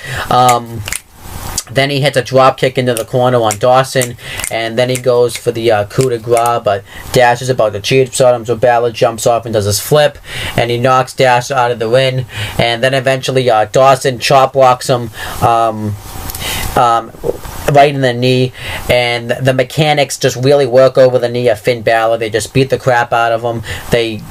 Then he hits a drop kick into the corner on Dawson, and then he goes for the coup de grace, but Dash is about to cheat shot him, so Balor jumps off and does his flip, and he knocks Dash out of the ring, and then eventually Dawson chop blocks him right in the knee, and the Mechanics just really work over the knee of Finn Balor. They just beat the crap out of him. They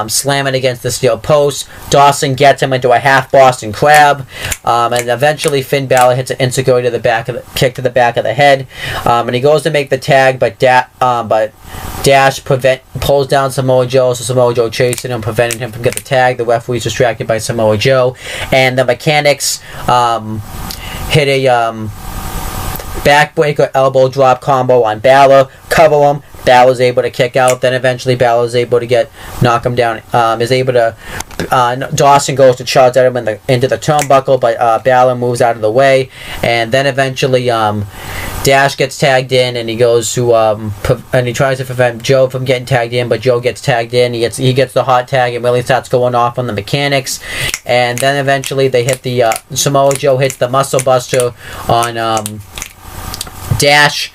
slam it against the steel post. Dawson gets him into a half Boston Crab, and eventually Finn Balor hits an Enzuigiri to the back of kick to the back of the head, and he goes to make the tag, but Dash pulls down Samoa Joe, so Samoa Joe chasing him, preventing him from getting the tag. The referee's distracted by Samoa Joe, and the Mechanics hit a backbreaker elbow drop combo on Balor, cover him. Balor's able to kick out. Then eventually Balor's able to knock him down. Is able to. Dawson goes to charge at him into the turnbuckle, but Balor moves out of the way, and then eventually Dash gets tagged in, and he goes to and he tries to prevent Joe from getting tagged in, but Joe gets tagged in. He gets the hot tag and really starts going off on the mechanics, and then eventually they hit the Samoa Joe hits the Muscle Buster on Dash.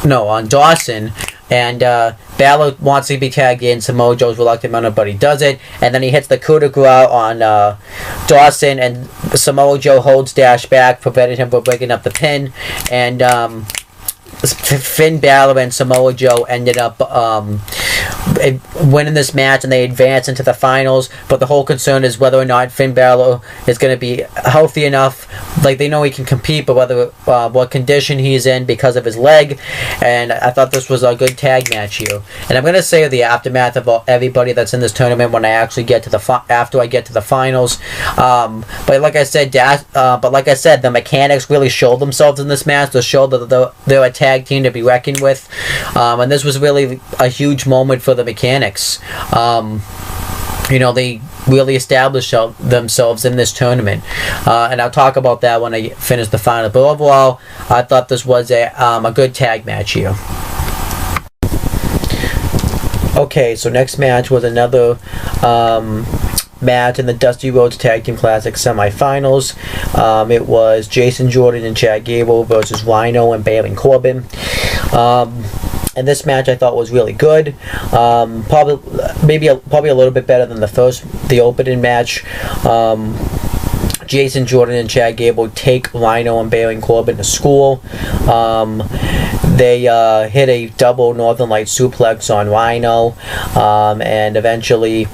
No, on Dawson, and Balor wants to be tagged in. Samoa Joe's reluctant on it, but he does it, and then he hits the coup de grace on Dawson, and Samoa Joe holds Dash back, preventing him from breaking up the pin, and Finn Balor and Samoa Joe ended up winning this match, and they advance into the finals. But the whole concern is whether or not Finn Balor is going to be healthy enough. Like, they know he can compete, but whether what condition he's in because of his leg. And I thought this was a good tag match here. And I'm going to say the aftermath of everybody that's in this tournament when I actually get to the after I get to the finals. But like I said, the mechanics really showed themselves in this match. They showed that they're a tag team to be reckoned with. And this was really a huge moment for the mechanics. They really established themselves in this tournament, and I'll talk about that when I finish the final. But overall, I thought this was a good tag match here. Okay, so next match was another match in the Dusty Rhodes Tag Team Classic semifinals. It was Jason Jordan and Chad Gable versus Rhino and Baron Corbin. And this match I thought was really good. Probably a little bit better than the opening match. Jason Jordan and Chad Gable take Rhino and Baron Corbin to school. They hit a double Northern Light suplex on Rhino, and eventually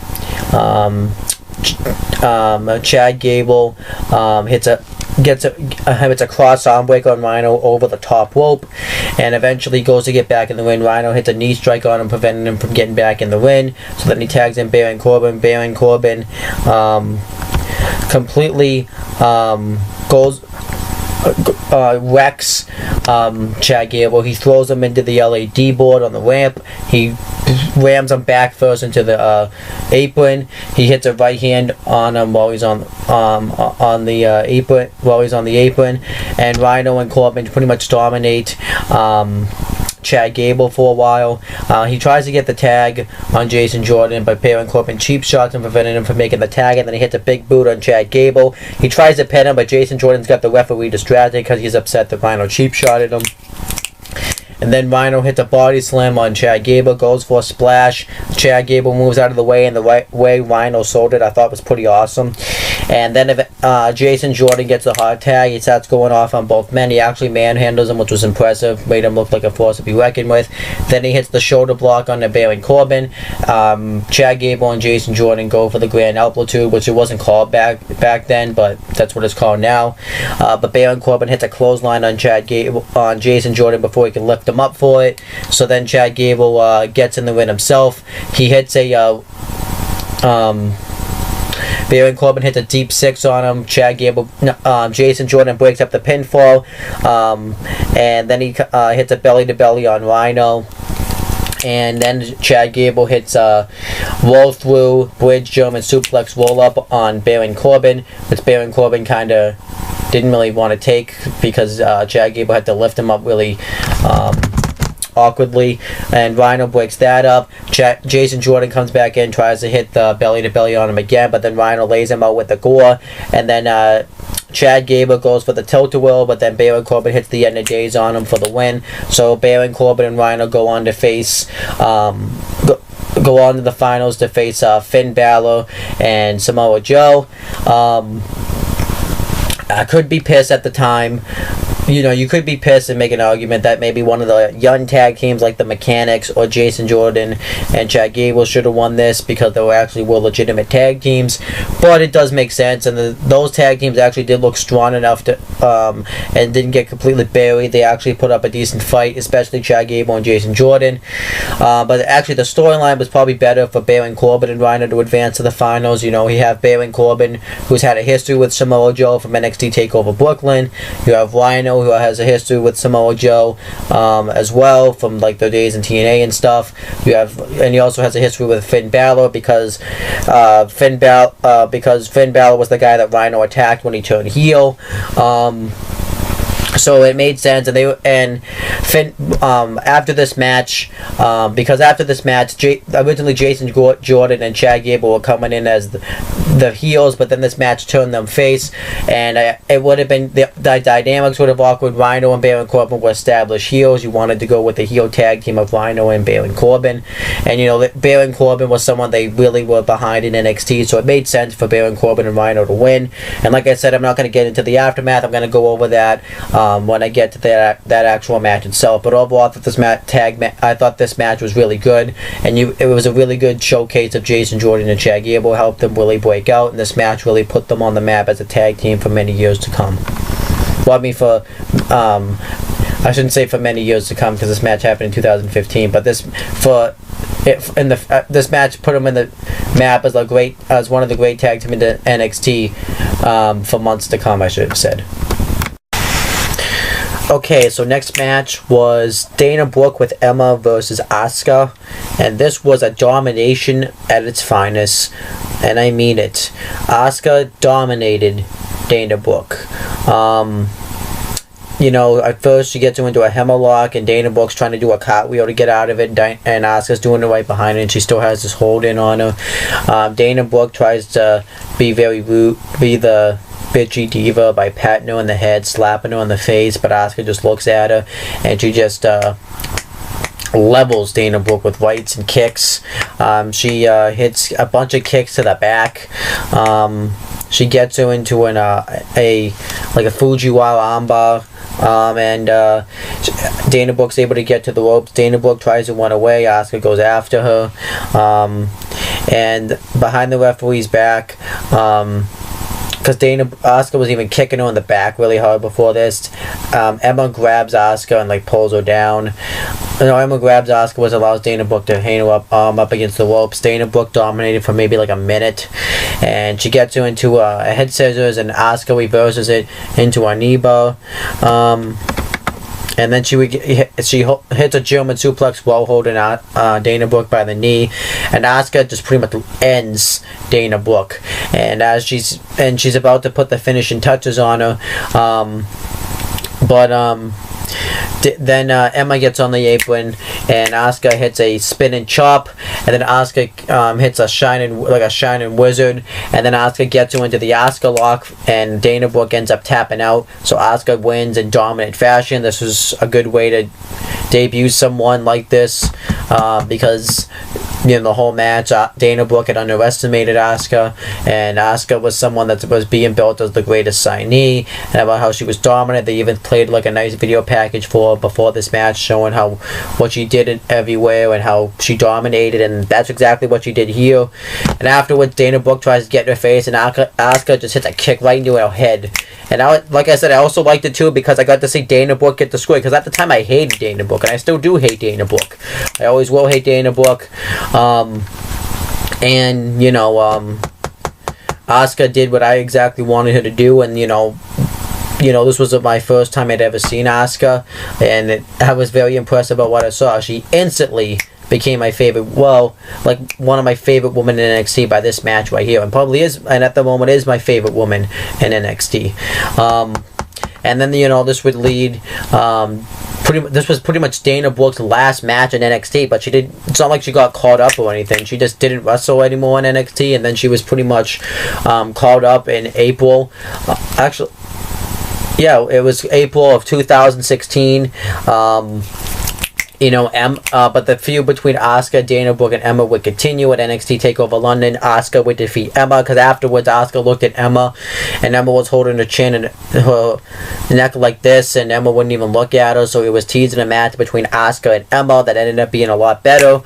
Chad Gable hits a cross arm breaker on Rhino over the top rope, and eventually goes to get back in the ring. Rhino hits a knee strike on him, preventing him from getting back in the ring. So then he tags in Baron Corbin. Baron Corbin completely wrecks Chad Gable. He throws him into the LAD board on the ramp. He rams him back first into the apron. He hits a right hand on him while he's on the apron. And Rhino and Corbin pretty much dominate Chad Gable for a while. He tries to get the tag on Jason Jordan, but Baron Corbin cheap shots him, preventing him from making the tag, and then he hits a big boot on Chad Gable. He tries to pin him, but Jason Jordan's got the referee distracted because he's upset that Rhino cheap shotted him. And then Rhino hits a body slam on Chad Gable, goes for a splash. Chad Gable moves out of the way, and the right way Rhino sold it I thought was pretty awesome. And then Jason Jordan gets a hard tag. He starts going off on both men. He actually manhandles him, which was impressive. Made him look like a force to be reckoned with. Then he hits the shoulder block on the Baron Corbin. Chad Gable and Jason Jordan go for the Grand Amplitude, which it wasn't called back then, but that's what it's called now. But Baron Corbin hits a clothesline on Jason Jordan before he can lift him up for it. So then Chad Gable gets in the ring himself. He hits a Baron Corbin hits a deep six on him. Jason Jordan breaks up the pinfall, and then he hits a belly to belly on Rhino. And then Chad Gable hits a roll through bridge German suplex roll up on Baron Corbin, which Baron Corbin kind of didn't really want to take because Chad Gable had to lift him up really awkwardly, and Rhino breaks that up. Jason Jordan comes back in, tries to hit the belly to belly on him again, but then Rhino lays him out with the gore, and then Chad Gable goes for the tilt-a-whirl, but then Baron Corbin hits the end of days on him for the win. So Baron Corbin and Rhino go on to face go on to the finals to face Finn Balor and Samoa Joe. I could be pissed at the time. You could be pissed and make an argument that maybe one of the young tag teams like the Mechanics or Jason Jordan and Chad Gable should have won this because they were legitimate tag teams. But it does make sense, and those tag teams actually did look strong enough to and didn't get completely buried. They actually put up a decent fight, especially Chad Gable and Jason Jordan. But actually the storyline was probably better for Baron Corbin and Rhino to advance to the finals. You have Baron Corbin, who's had a history with Samoa Joe from NXT TakeOver Brooklyn. You have Rhino, Rhino, who has a history with Samoa Joe as well from like the days in TNA and stuff. And he also has a history with Finn Balor because Finn Balor was the guy that Rhino attacked when he turned heel. So it made sense, and Finn after this match, because after this match, originally Jason Jordan and Chad Gable were coming in as the heels, but then this match turned them face, and it would have been the dynamics would have awkward. Rhino and Baron Corbin were established heels. You wanted to go with the heel tag team of Rhino and Baron Corbin, and Baron Corbin was someone they really were behind in NXT, so it made sense for Baron Corbin and Rhino to win. And like I said, I'm not going to get into the aftermath. I'm going to go over that when I get to that actual match itself. But overall, I thought this match was really good, and it was a really good showcase of Jason Jordan and Chad Gable. Helped them really break out, and this match really put them on the map as a tag team for many years to come. Well, I mean, I shouldn't say for many years to come because this match happened in 2015. But this match put them in the map as one of the great tag team in the NXT for months to come, I should have said. Okay, so next match was Dana Brooke with Emma versus Asuka, and this was a domination at its finest, and I mean it. Asuka dominated Dana Brooke. At first she gets her into a hammerlock, and Dana Brooke's trying to do a cartwheel to get out of it, and Asuka's doing it right behind her, and she still has this hold in on her. Dana Brooke tries to be very rude, be the bitchy diva by patting her on the head, slapping her on the face, but Asuka just looks at her, and she just levels Dana Brooke with rights and kicks. She hits a bunch of kicks to the back. She gets her into a Fujiwara armbar. And Dana Brooke's able to get to the ropes. Dana Brooke tries to run away. Asuka goes after her. And behind the referee's back, because Asuka was even kicking her in the back really hard before this. Emma grabs Asuka and pulls her down. Emma grabs Asuka, which allows Dana Brooke to hang her up against the ropes. Dana Brooke dominated for maybe a minute, and she gets her into a head scissors, and Asuka reverses it into a knee bar. And then she hits a German suplex while holding Dana Brooke by the knee, and Asuka just pretty much ends Dana Brooke. And she's about to put the finishing touches on her, then Emma gets on the apron, and Asuka hits a spinning chop, and then Asuka hits a shining wizard, and then Asuka gets her into the Asuka lock, and Dana Brooke ends up tapping out, so Asuka wins in dominant fashion. This was a good way to debut someone like this, because the whole match Dana Brooke had underestimated Asuka, and Asuka was someone that was being built as the greatest signee, and about how she was dominant. They even played a nice video package for her before this match, showing what she did everywhere and how she dominated, and that's exactly what she did here. And afterwards, Dana Brooke tries to get in her face, and Asuka just hits a kick right into her head. And like I said, I also liked it too because I got to see Dana Brooke get destroyed, because at the time I hated Dana Brooke, and I still do hate Dana Brooke. I always will hate Dana Brooke. Asuka did what I exactly wanted her to do, and this was my first time I'd ever seen Asuka, and I was very impressed about what I saw. She instantly became my favorite, one of my favorite women in NXT by this match right here, and probably is, and at the moment is my favorite woman in NXT. And then this would lead. This was pretty much Dana Brooke's last match in NXT, but it's not like she got called up or anything. She just didn't wrestle anymore in NXT, and then she was pretty much called up in April. It was April of 2016. But the feud between Asuka, Dana Brooke, and Emma would continue at NXT TakeOver London. Asuka would defeat Emma, because afterwards Asuka looked at Emma, and Emma was holding her chin and her neck like this, and Emma wouldn't even look at her, so it was teasing a match between Asuka and Emma that ended up being a lot better.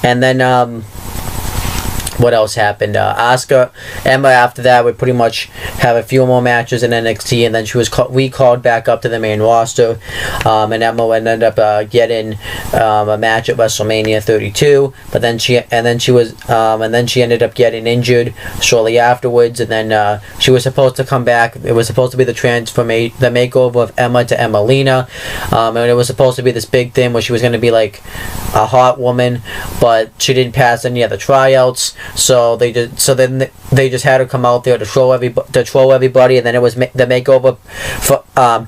And then what else happened? Emma after that would pretty much have a few more matches in NXT, and then she was recalled back up to the main roster. And Emma would end up getting a match at WrestleMania 32, but then she ended up getting injured shortly afterwards, and then she was supposed to come back. It was supposed to be the makeover of Emma to Emmalina, and it was supposed to be this big thing where she was going to be like a hot woman, but she didn't pass any of the tryouts. So then they just had her come out there to troll everybody, and then it was the makeover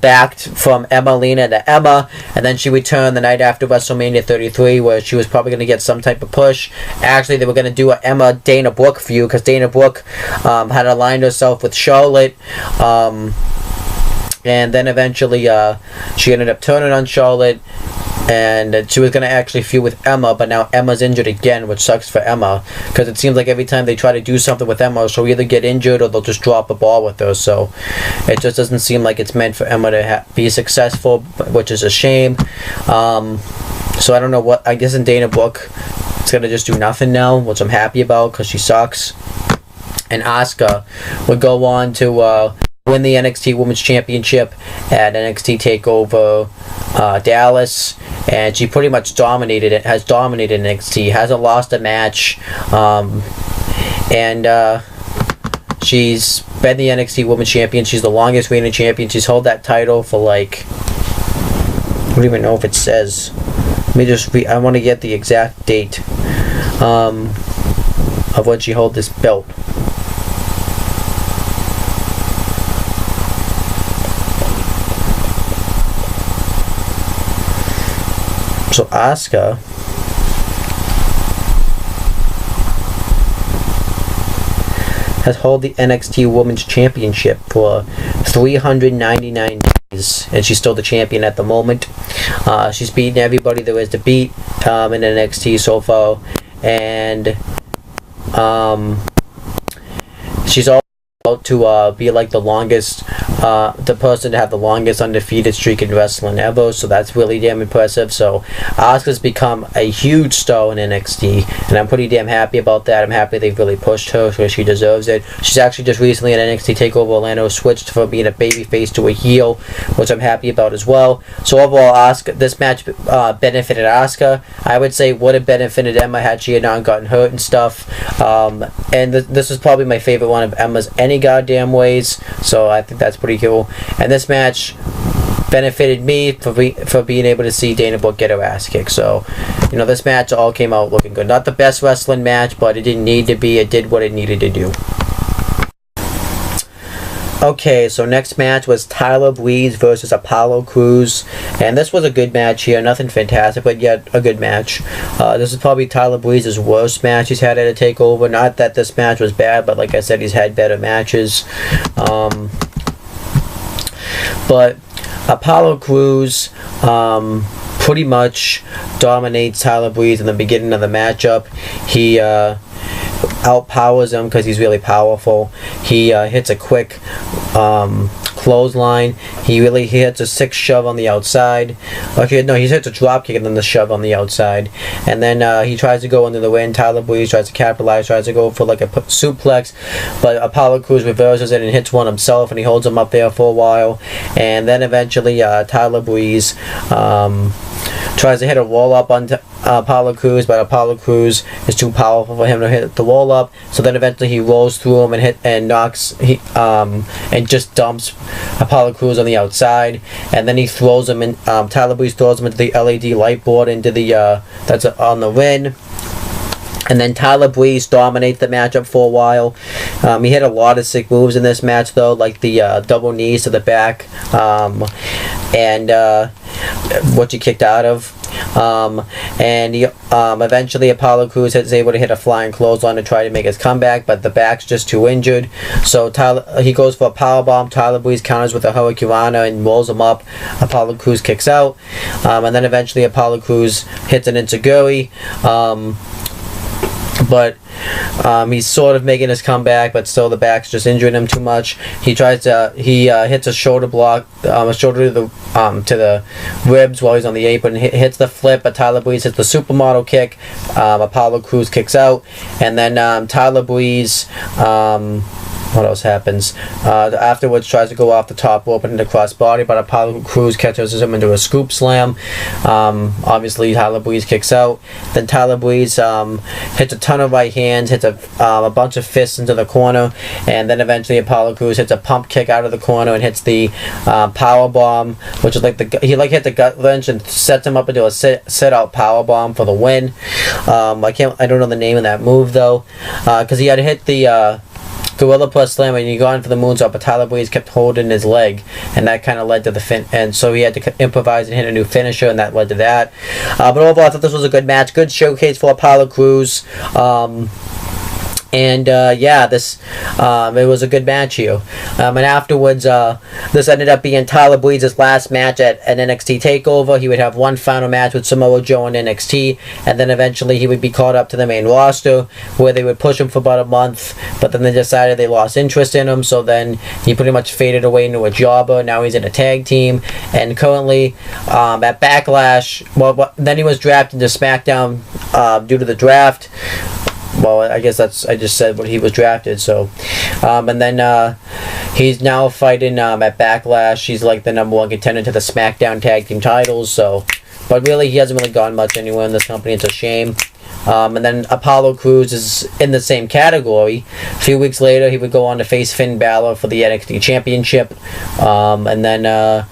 backed from Emmalina to Emma, and then she returned the night after WrestleMania 33, where she was probably going to get some type of push. Actually, they were going to do a Emma Dana Brooke feud, because Dana Brooke had aligned herself with Charlotte. And then eventually she ended up turning on Charlotte, and she was going to actually feud with Emma, but now Emma's injured again, which sucks for Emma, because it seems like every time they try to do something with Emma, she'll either get injured or they'll just drop a ball with her. So it just doesn't seem like it's meant for Emma to be successful, which is a shame. So I don't know what, I guess in Dana Brooke it's going to just do nothing now, which I'm happy about because she sucks. And Asuka would go on to win the NXT Women's Championship at NXT TakeOver Dallas, and she pretty much has dominated NXT, hasn't lost a match, and she's been the NXT Women's Champion. She's the longest reigning champion. She's held that title for like, I don't even know if it says. Let me just I want to get the exact date of when she held this belt. So Asuka has held the NXT Women's Championship for 399 days, and she's still the champion at the moment. She's beaten everybody there is to beat in NXT so far, and she's also to be like the longest, the person to have the longest undefeated streak in wrestling ever, so that's really damn impressive. So Asuka's become a huge star in NXT, and I'm pretty damn happy about that. I'm happy they've really pushed her because she deserves it. She's actually just recently in NXT TakeOver Orlando switched from being a babyface to a heel, which I'm happy about as well. So overall, this match benefited Asuka. I would say would have benefited Emma had she had not gotten hurt and stuff. And this is probably my favorite one of Emma's any goddamn ways, so I think that's pretty cool. And this match benefited me for being able to see Dana Brooke get her ass kicked. So, you know, this match all came out looking good. Not the best wrestling match, but it didn't need to be. It did what it needed to do. Okay, so next match was Tyler Breeze versus Apollo Crews, and this was a good match here. Nothing fantastic, but yet a good match. This is probably Tyler Breeze's worst match he's had at a TakeOver. Not that this match was bad, but like I said, he's had better matches. But Apollo Crews pretty much dominates Tyler Breeze in the beginning of the matchup. He outpowers him because he's really powerful. He hits a quick clothesline. He hits a 6 shove on the outside. Okay, no, he hits a drop kick and then the shove on the outside. And then he tries to go into the win. Tyler Breeze tries to capitalize, tries to go for like a suplex, but Apollo Crews reverses it and hits one himself, and he holds him up there for a while. And then eventually Tyler Breeze tries to hit a roll up on Apollo Crews, but Apollo Crews is too powerful for him to hit the roll up. So then eventually he rolls through him and just dumps Apollo Crews on the outside, and then he throws him in. Tyler Breeze throws him into the LED light board into the that's on the ring. And then Tyler Breeze dominates the matchup for a while. He hit a lot of sick moves in this match, though, like the double knees to the back, and what he kicked out of. And he eventually Apollo Crews is able to hit a flying clothesline to try to make his comeback, but the back's just too injured. So he goes for a powerbomb. Tyler Breeze counters with a hurricanrana and rolls him up. Apollo Crews kicks out, and then eventually Apollo Crews hits an enziguri. but he's sort of making his comeback, but still the back's just injuring him too much. He hits a shoulder block, a shoulder to the ribs while he's on the apron, hits the flip, but Tyler Breeze hits the supermodel kick. Apollo Crews kicks out, and then Tyler Breeze, what else happens? Afterwards tries to go off the top rope into the crossbody, but Apollo Crews catches him into a scoop slam. Obviously Tyler Breeze kicks out. Then Tyler Breeze hits a ton of right hands, hits a bunch of fists into the corner, and then eventually Apollo Crews hits a pump kick out of the corner and hits the power bomb, which is like he hit the gut wrench and sets him up into a sit out power bomb for the win. I don't know the name of that move though, because he had hit the Gorilla Plus Slam and he got in for the moonsault, but Tyler Breeze kept holding his leg, and that kind of led to the and so he had to improvise and hit a new finisher, and that led to that. But overall, I thought this was a good match, good showcase for Apollo Crews. Yeah, it was a good match here. And afterwards, this ended up being Tyler Breeze's last match at an NXT TakeOver. He would have one final match with Samoa Joe in NXT, and then eventually he would be called up to the main roster, where they would push him for about a month, but then they decided they lost interest in him, so then he pretty much faded away into a jobber. Now he's in a tag team, and currently at Backlash, then he was drafted to SmackDown due to the draft. Well, I guess I just said what he was drafted, so. And then he's now fighting at Backlash. He's like the #1 contender to the SmackDown Tag Team titles, so. But really, he hasn't really gone much anywhere in this company. It's a shame. And then Apollo Crews is in the same category. A few weeks later, he would go on to face Finn Balor for the NXT Championship. And then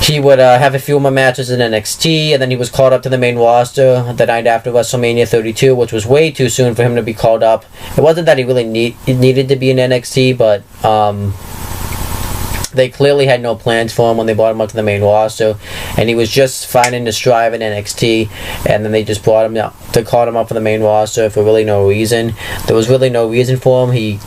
he would have a few more matches in NXT, and then he was called up to the main roster the night after WrestleMania 32, which was way too soon for him to be called up. It wasn't that he really needed to be in NXT, but they clearly had no plans for him when they brought him up to the main roster, and he was just finding his stride in NXT, and then they just brought him up to call him up for the main roster for really no reason. There was really no reason for him. He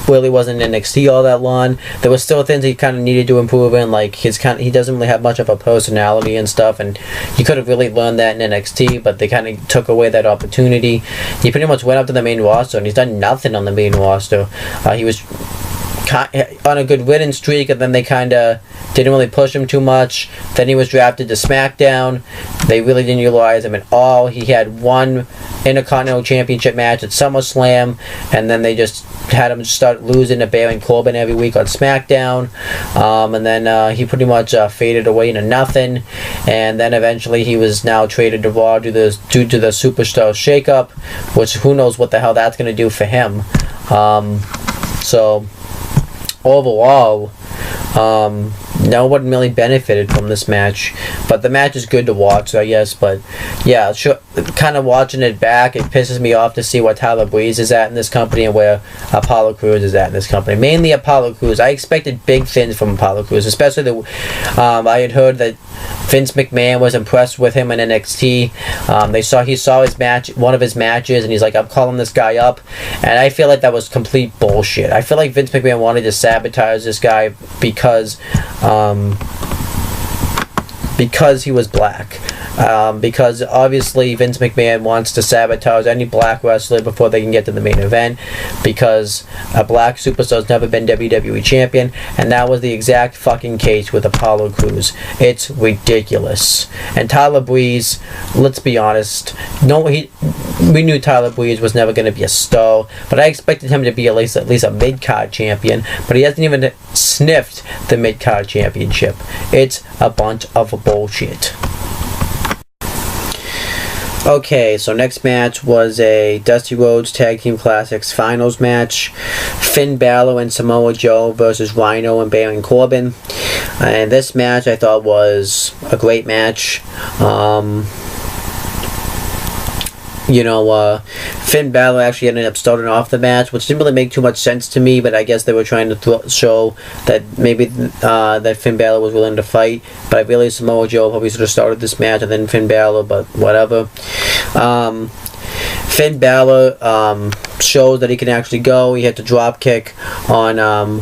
really wasn't in NXT all that long. There was still things he kind of needed to improve in, like he doesn't really have much of a personality and stuff, and he could have really learned that in NXT, but they kind of took away that opportunity. He pretty much went up to the main roster, and he's done nothing on the main roster. He was on a good winning streak, and then they kind of didn't really push him too much. Then he was drafted to SmackDown. They really didn't utilize him at all. He had one Intercontinental Championship match at SummerSlam, and then they just had him start losing to Baron Corbin every week on SmackDown. And then he pretty much faded away into nothing. And then eventually he was now traded to Raw due to the Superstar shakeup, which who knows what the hell that's going to do for him. So overall, no one really benefited from this match, but the match is good to watch, I guess. But yeah, sure, kind of watching it back, it pisses me off to see where Tyler Breeze is at in this company and where Apollo Crews is at in this company. Mainly Apollo Crews. I expected big things from Apollo Crews, especially I had heard that Vince McMahon was impressed with him in NXT. He saw his match, one of his matches, and he's like, I'm calling this guy up. And I feel like that was complete bullshit. I feel like Vince McMahon wanted to sabotage this guy because he was black. Because obviously Vince McMahon wants to sabotage any black wrestler before they can get to the main event, because a black superstar has never been WWE champion, and that was the exact fucking case with Apollo Crews. It's ridiculous. And Tyler Breeze, let's be honest, we knew Tyler Breeze was never going to be a star, but I expected him to be at least a mid-card champion, but he hasn't even sniffed the mid-card championship. It's a bunch of bullshit. Okay, so next match was a Dusty Rhodes Tag Team Classics Finals match. Finn Balor and Samoa Joe versus Rhino and Baron Corbin. And this match I thought was a great match. Finn Balor actually ended up starting off the match, which didn't really make too much sense to me, but I guess they were trying to show that maybe that Finn Balor was willing to fight. But I really, Samoa Joe probably should have started this match and then Finn Balor, but whatever. Finn Balor shows that he can actually go. He hit the drop kick on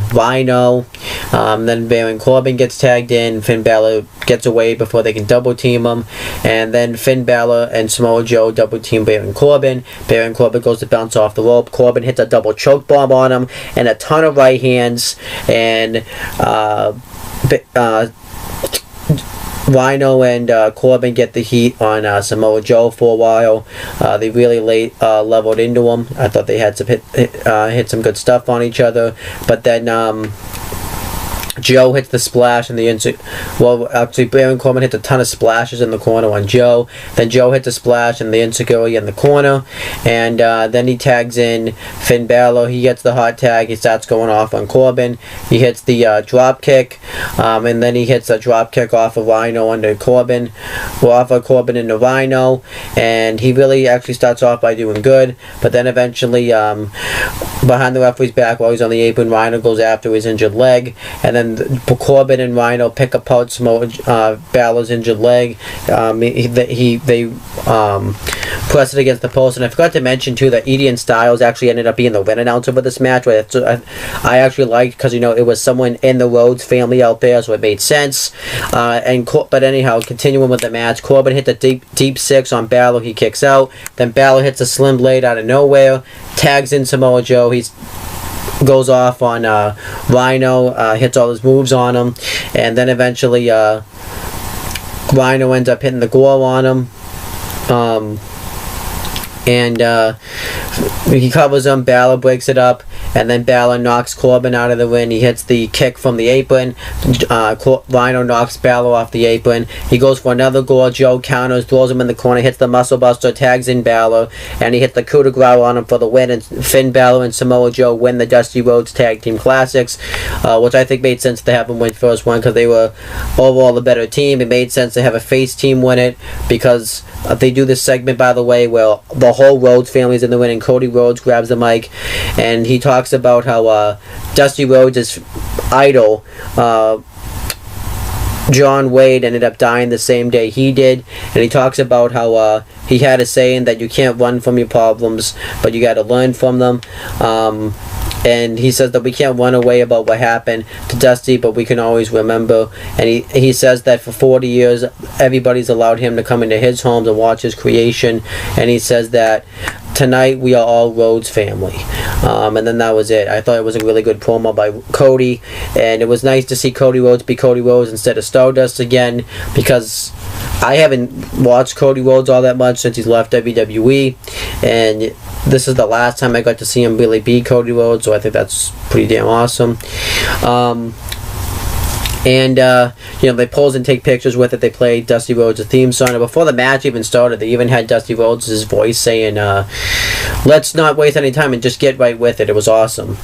Rhino. Then Baron Corbin gets tagged in. Finn Balor gets away before they can double team him. And then Finn Balor and Samoa Joe double team Baron Corbin. Baron Corbin goes to bounce off the rope. Corbin hits a double choke bomb on him and a ton of right hands. And Rhino and Corbin get the heat on Samoa Joe for a while. They really leveled into him. I thought they had some hit some good stuff on each other. But then Joe hits the splash in the insert. Well, actually, Baron Corbin hits a ton of splashes in the corner on Joe. Then Joe hits a splash in the insecurity in the corner. And then he tags in Finn Balor. He gets the hot tag. He starts going off on Corbin. He hits the drop kick. And then he hits a drop kick off of Rhino under Corbin. Well, off of Corbin into Rhino. And he really actually starts off by doing good. But then eventually, behind the referee's back while he's on the apron, Rhino goes after his injured leg. And then Corbin and Rhino pick apart Balor's injured leg. They press it against the post. And I forgot to mention too that Edie and Styles actually ended up being the ring announcer for this match, which I actually liked because it was someone in the Rhodes family out there, so it made sense. But anyhow, continuing with the match, Corbin hit the deep six on Balor. He kicks out. Then Balor hits a slim blade out of nowhere, tags in Samoa Joe. He's goes off on Rhino, hits all his moves on him, and then eventually Rhino ends up hitting the gore on him, and he covers him. Balor breaks it up, and then Balor knocks Corbin out of the ring. He hits the kick from the apron. Rhino knocks Balor off the apron. He goes for another gore. Joe counters, throws him in the corner, hits the muscle buster, tags in Balor, and he hits the coup de grace on him for the win. And Finn Balor and Samoa Joe win the Dusty Rhodes Tag Team Classics, which I think made sense to have them win first one because they were overall the better team. It made sense to have a face team win it because they do this segment, by the way, where the whole Rhodes family is in the win, and Cody Rhodes grabs the mic, and he talks about how Dusty Rhodes' idol, John Wade, ended up dying the same day he did, and he talks about how he had a saying that you can't run from your problems, but you got to learn from them. And he says that we can't run away about what happened to Dusty, but we can always remember. And he says that for 40 years, everybody's allowed him to come into his homes and watch his creation. And he says that tonight we are all Rhodes family. And then that was it. I thought it was a really good promo by Cody. And it was nice to see Cody Rhodes be Cody Rhodes instead of Stardust again, because I haven't watched Cody Rhodes all that much since he's left WWE. And this is the last time I got to see him really be Cody Rhodes, so I think that's pretty damn awesome. They pose and take pictures with it. They play Dusty Rhodes' theme song. And before the match even started, they even had Dusty Rhodes' voice saying, let's not waste any time and just get right with it. It was awesome.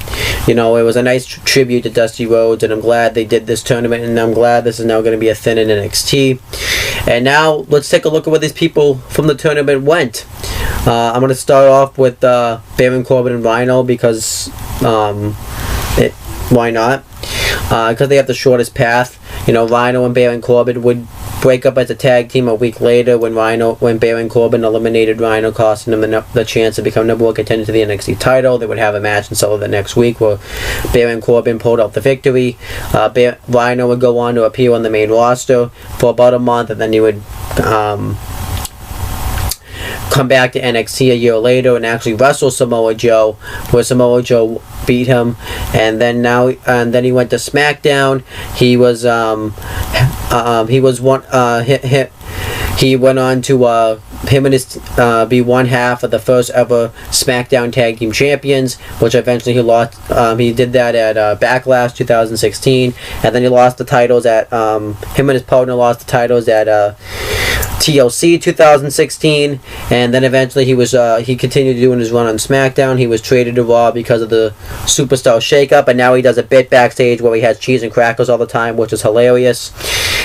It was a nice tribute to Dusty Rhodes, and I'm glad they did this tournament, and I'm glad this is now going to be a thing in NXT. And now, let's take a look at where these people from the tournament went. I'm going to start off with Baron Corbin and Rhino because why not? Because they have the shortest path. Rhino and Baron Corbin would break up as a tag team a week later when Baron Corbin eliminated Rhino, costing him the chance to become number one contender to the NXT title. They would have a match in Solo the next week where Baron Corbin pulled out the victory. Rhino would go on to appear on the main roster for about a month, and then he would come back to NXT a year later and actually wrestle Samoa Joe, where Samoa Joe beat him, and then he went to SmackDown. He went on to him and his be one half of the first ever SmackDown Tag Team Champions, which eventually he lost. He did that at Backlash 2016, and then he lost the titles at him and his partner lost the titles at TLC 2016, and then eventually he continued doing his run on SmackDown. He was traded to Raw because of the Superstar shakeup, and now he does a bit backstage where he has cheese and crackers all the time, which is hilarious.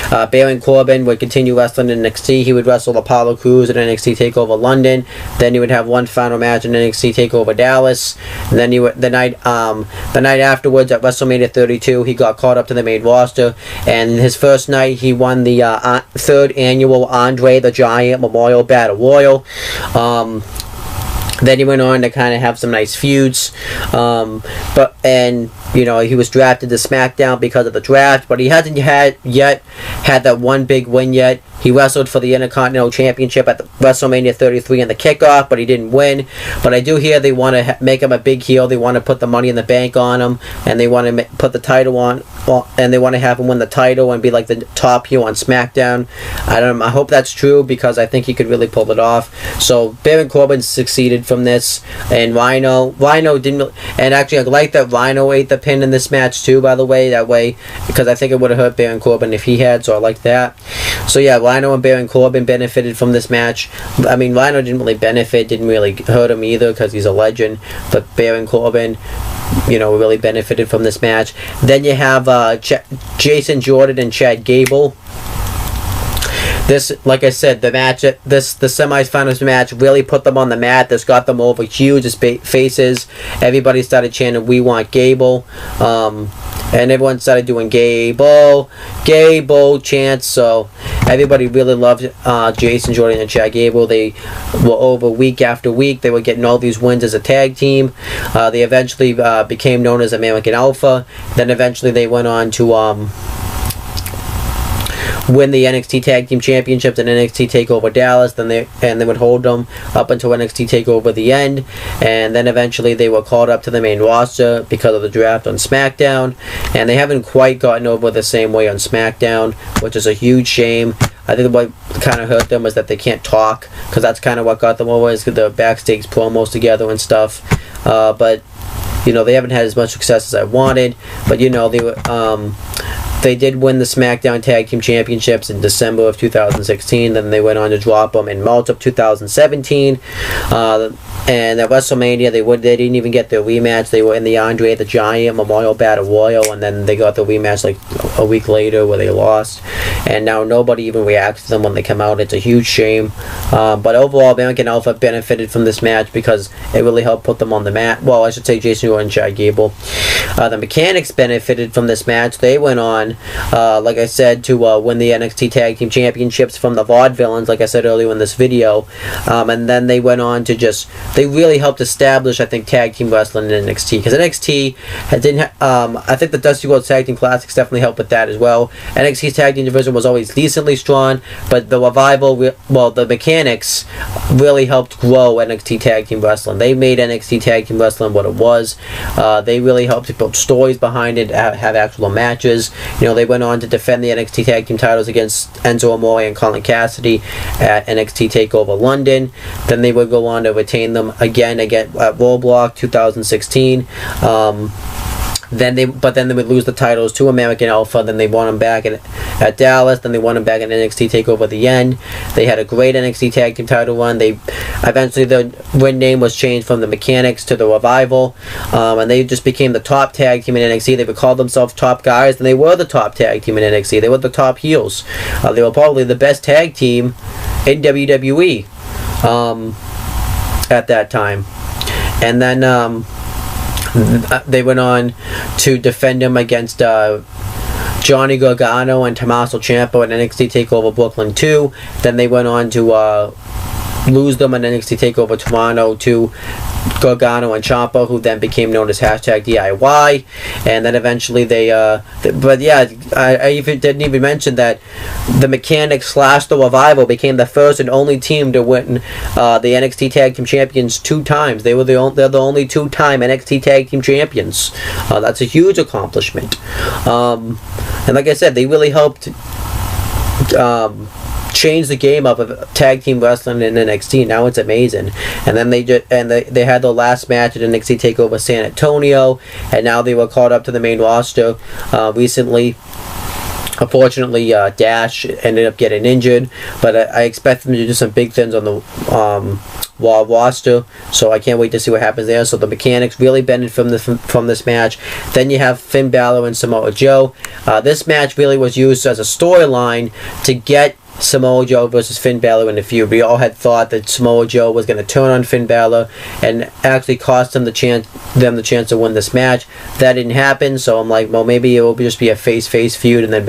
Baron Corbin would continue wrestling in NXT. He would wrestle Apollo Crews at NXT TakeOver London. Then he would have one final match in NXT TakeOver Dallas. And then the night afterwards at WrestleMania 32, he got caught up to the main roster. And his first night, he won the third annual Andre the Giant Memorial Battle Royal. Then he went on to kind of have some nice feuds, he was drafted to SmackDown because of the draft, but he hasn't had that one big win yet. He wrestled for the Intercontinental Championship at the WrestleMania 33 in the kickoff, but he didn't win. But I do hear they want to make him a big heel. They want to put the Money in the Bank on him, and they want to put the title on, and they want to have him win the title and be like the top heel on SmackDown. I hope that's true, because I think he could really pull it off. So Baron Corbin succeeded from this, and Rhino didn't. And actually, I like that Rhino ate the pin in this match too. By the way, because I think it would have hurt Baron Corbin if he had. So I like that. So yeah, Rhino and Baron Corbin benefited from this match. I mean, Rhino didn't really benefit, didn't really hurt him either, because he's a legend. But Baron Corbin, really benefited from this match. Then you have Jason Jordan and Chad Gable. This, like I said, the semifinals match really put them on the map. This got them over huge as faces. Everybody started chanting, "We want Gable," and everyone started doing Gable chants. So everybody really loved Jason Jordan and Chad Gable. They were over week after week. They were getting all these wins as a tag team. They eventually became known as American Alpha. Then eventually they went on to win the NXT Tag Team Championships and NXT TakeOver Dallas. Then they would hold them up until NXT TakeOver the end, and then eventually they were called up to the main roster because of the draft on SmackDown, and they haven't quite gotten over the same way on SmackDown, which is a huge shame. I think what kind of hurt them is that they can't talk, because that's kind of what got them over, is the backstage promos together and stuff. But they haven't had as much success as I wanted. But they did win the SmackDown Tag Team Championships in December of 2016. Then they went on to drop them in March of 2017. And at WrestleMania, they didn't even get their rematch. They were in the Andre the Giant Memorial Battle Royal, and then they got the rematch like a week later where they lost. And now nobody even reacts to them when they come out. It's a huge shame. But overall, American Alpha benefited from this match because it really helped put them on the mat. Well, I should say Jason Jordan and Chad Gable. The Mechanics benefited from this match. They went on, like I said, to win the NXT Tag Team Championships from the Vaudevillains, like I said earlier in this video. And then they went on to they really helped establish, I think, tag team wrestling in NXT. Because NXT I think the Dusty World Tag Team Classics definitely helped with that as well. NXT's tag team division was always decently strong, but the Revival, the Mechanics really helped grow NXT Tag Team Wrestling. They made NXT Tag Team Wrestling what it was. They really helped to put stories behind it, have actual matches. They went on to defend the NXT Tag Team titles against Enzo Amore and Colin Cassidy at NXT TakeOver London. Then they would go on to retain them again at Roadblock 2016. Then they would lose the titles to American Alpha. Then they won them back at Dallas. Then they won them back at NXT TakeOver the end. They had a great NXT Tag Team title run. Eventually the win name was changed from the Mechanics to the Revival, and they just became the top tag team in NXT. They would call themselves Top Guys, and they were the top tag team in NXT. They were the top heels. They were probably the best tag team in WWE at that time. And then they went on to defend him against Johnny Gargano and Tommaso Ciampa at NXT TakeOver Brooklyn 2. Then they went on to lose them in NXT TakeOver Toronto to Gargano and Ciampa, who then became known as #DIY. And then eventually I even didn't even mention that the Mechanics / the Revival became the first and only team to win the NXT Tag Team Champions 2 times. They're the only 2-time NXT Tag Team Champions. That's a huge accomplishment. And like I said, they really helped change the game up of tag team wrestling in NXT. Now it's amazing. And then they had the last match at NXT TakeOver San Antonio, and now they were called up to the main roster recently. Unfortunately, Dash ended up getting injured, but I expect them to do some big things on the Raw roster, so I can't wait to see what happens there. So the Mechanics really benefited from this match. Then you have Finn Balor and Samoa Joe. This match really was used as a storyline to get Samoa Joe versus Finn Balor in the feud. We all had thought that Samoa Joe was going to turn on Finn Balor and actually cost them the chance to win this match. That didn't happen, so I'm like, well, maybe it will just be a face-face feud, and then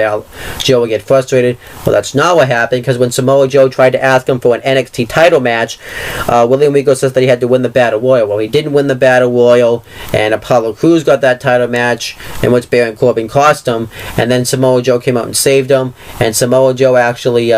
Joe will get frustrated. Well, that's not what happened, because when Samoa Joe tried to ask him for an NXT title match, William Regal says that he had to win the Battle Royal. Well, he didn't win the Battle Royal, and Apollo Crews got that title match, in which Baron Corbin cost him, and then Samoa Joe came out and saved him, and Samoa Joe actually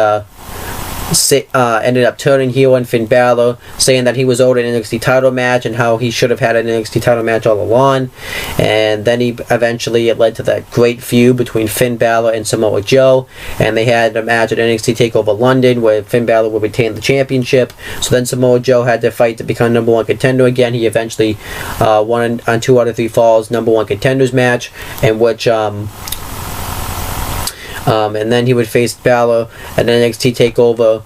ended up turning heel on Finn Balor, saying that he was owed an NXT title match and how he should have had an NXT title match all along. And then it led to that great feud between Finn Balor and Samoa Joe, and they had a match at NXT TakeOver London where Finn Balor would retain the championship. So then Samoa Joe had to fight to become number one contender again. He eventually won on 2 out of 3 falls number one contenders match, in which and then he would face Balor at NXT TakeOver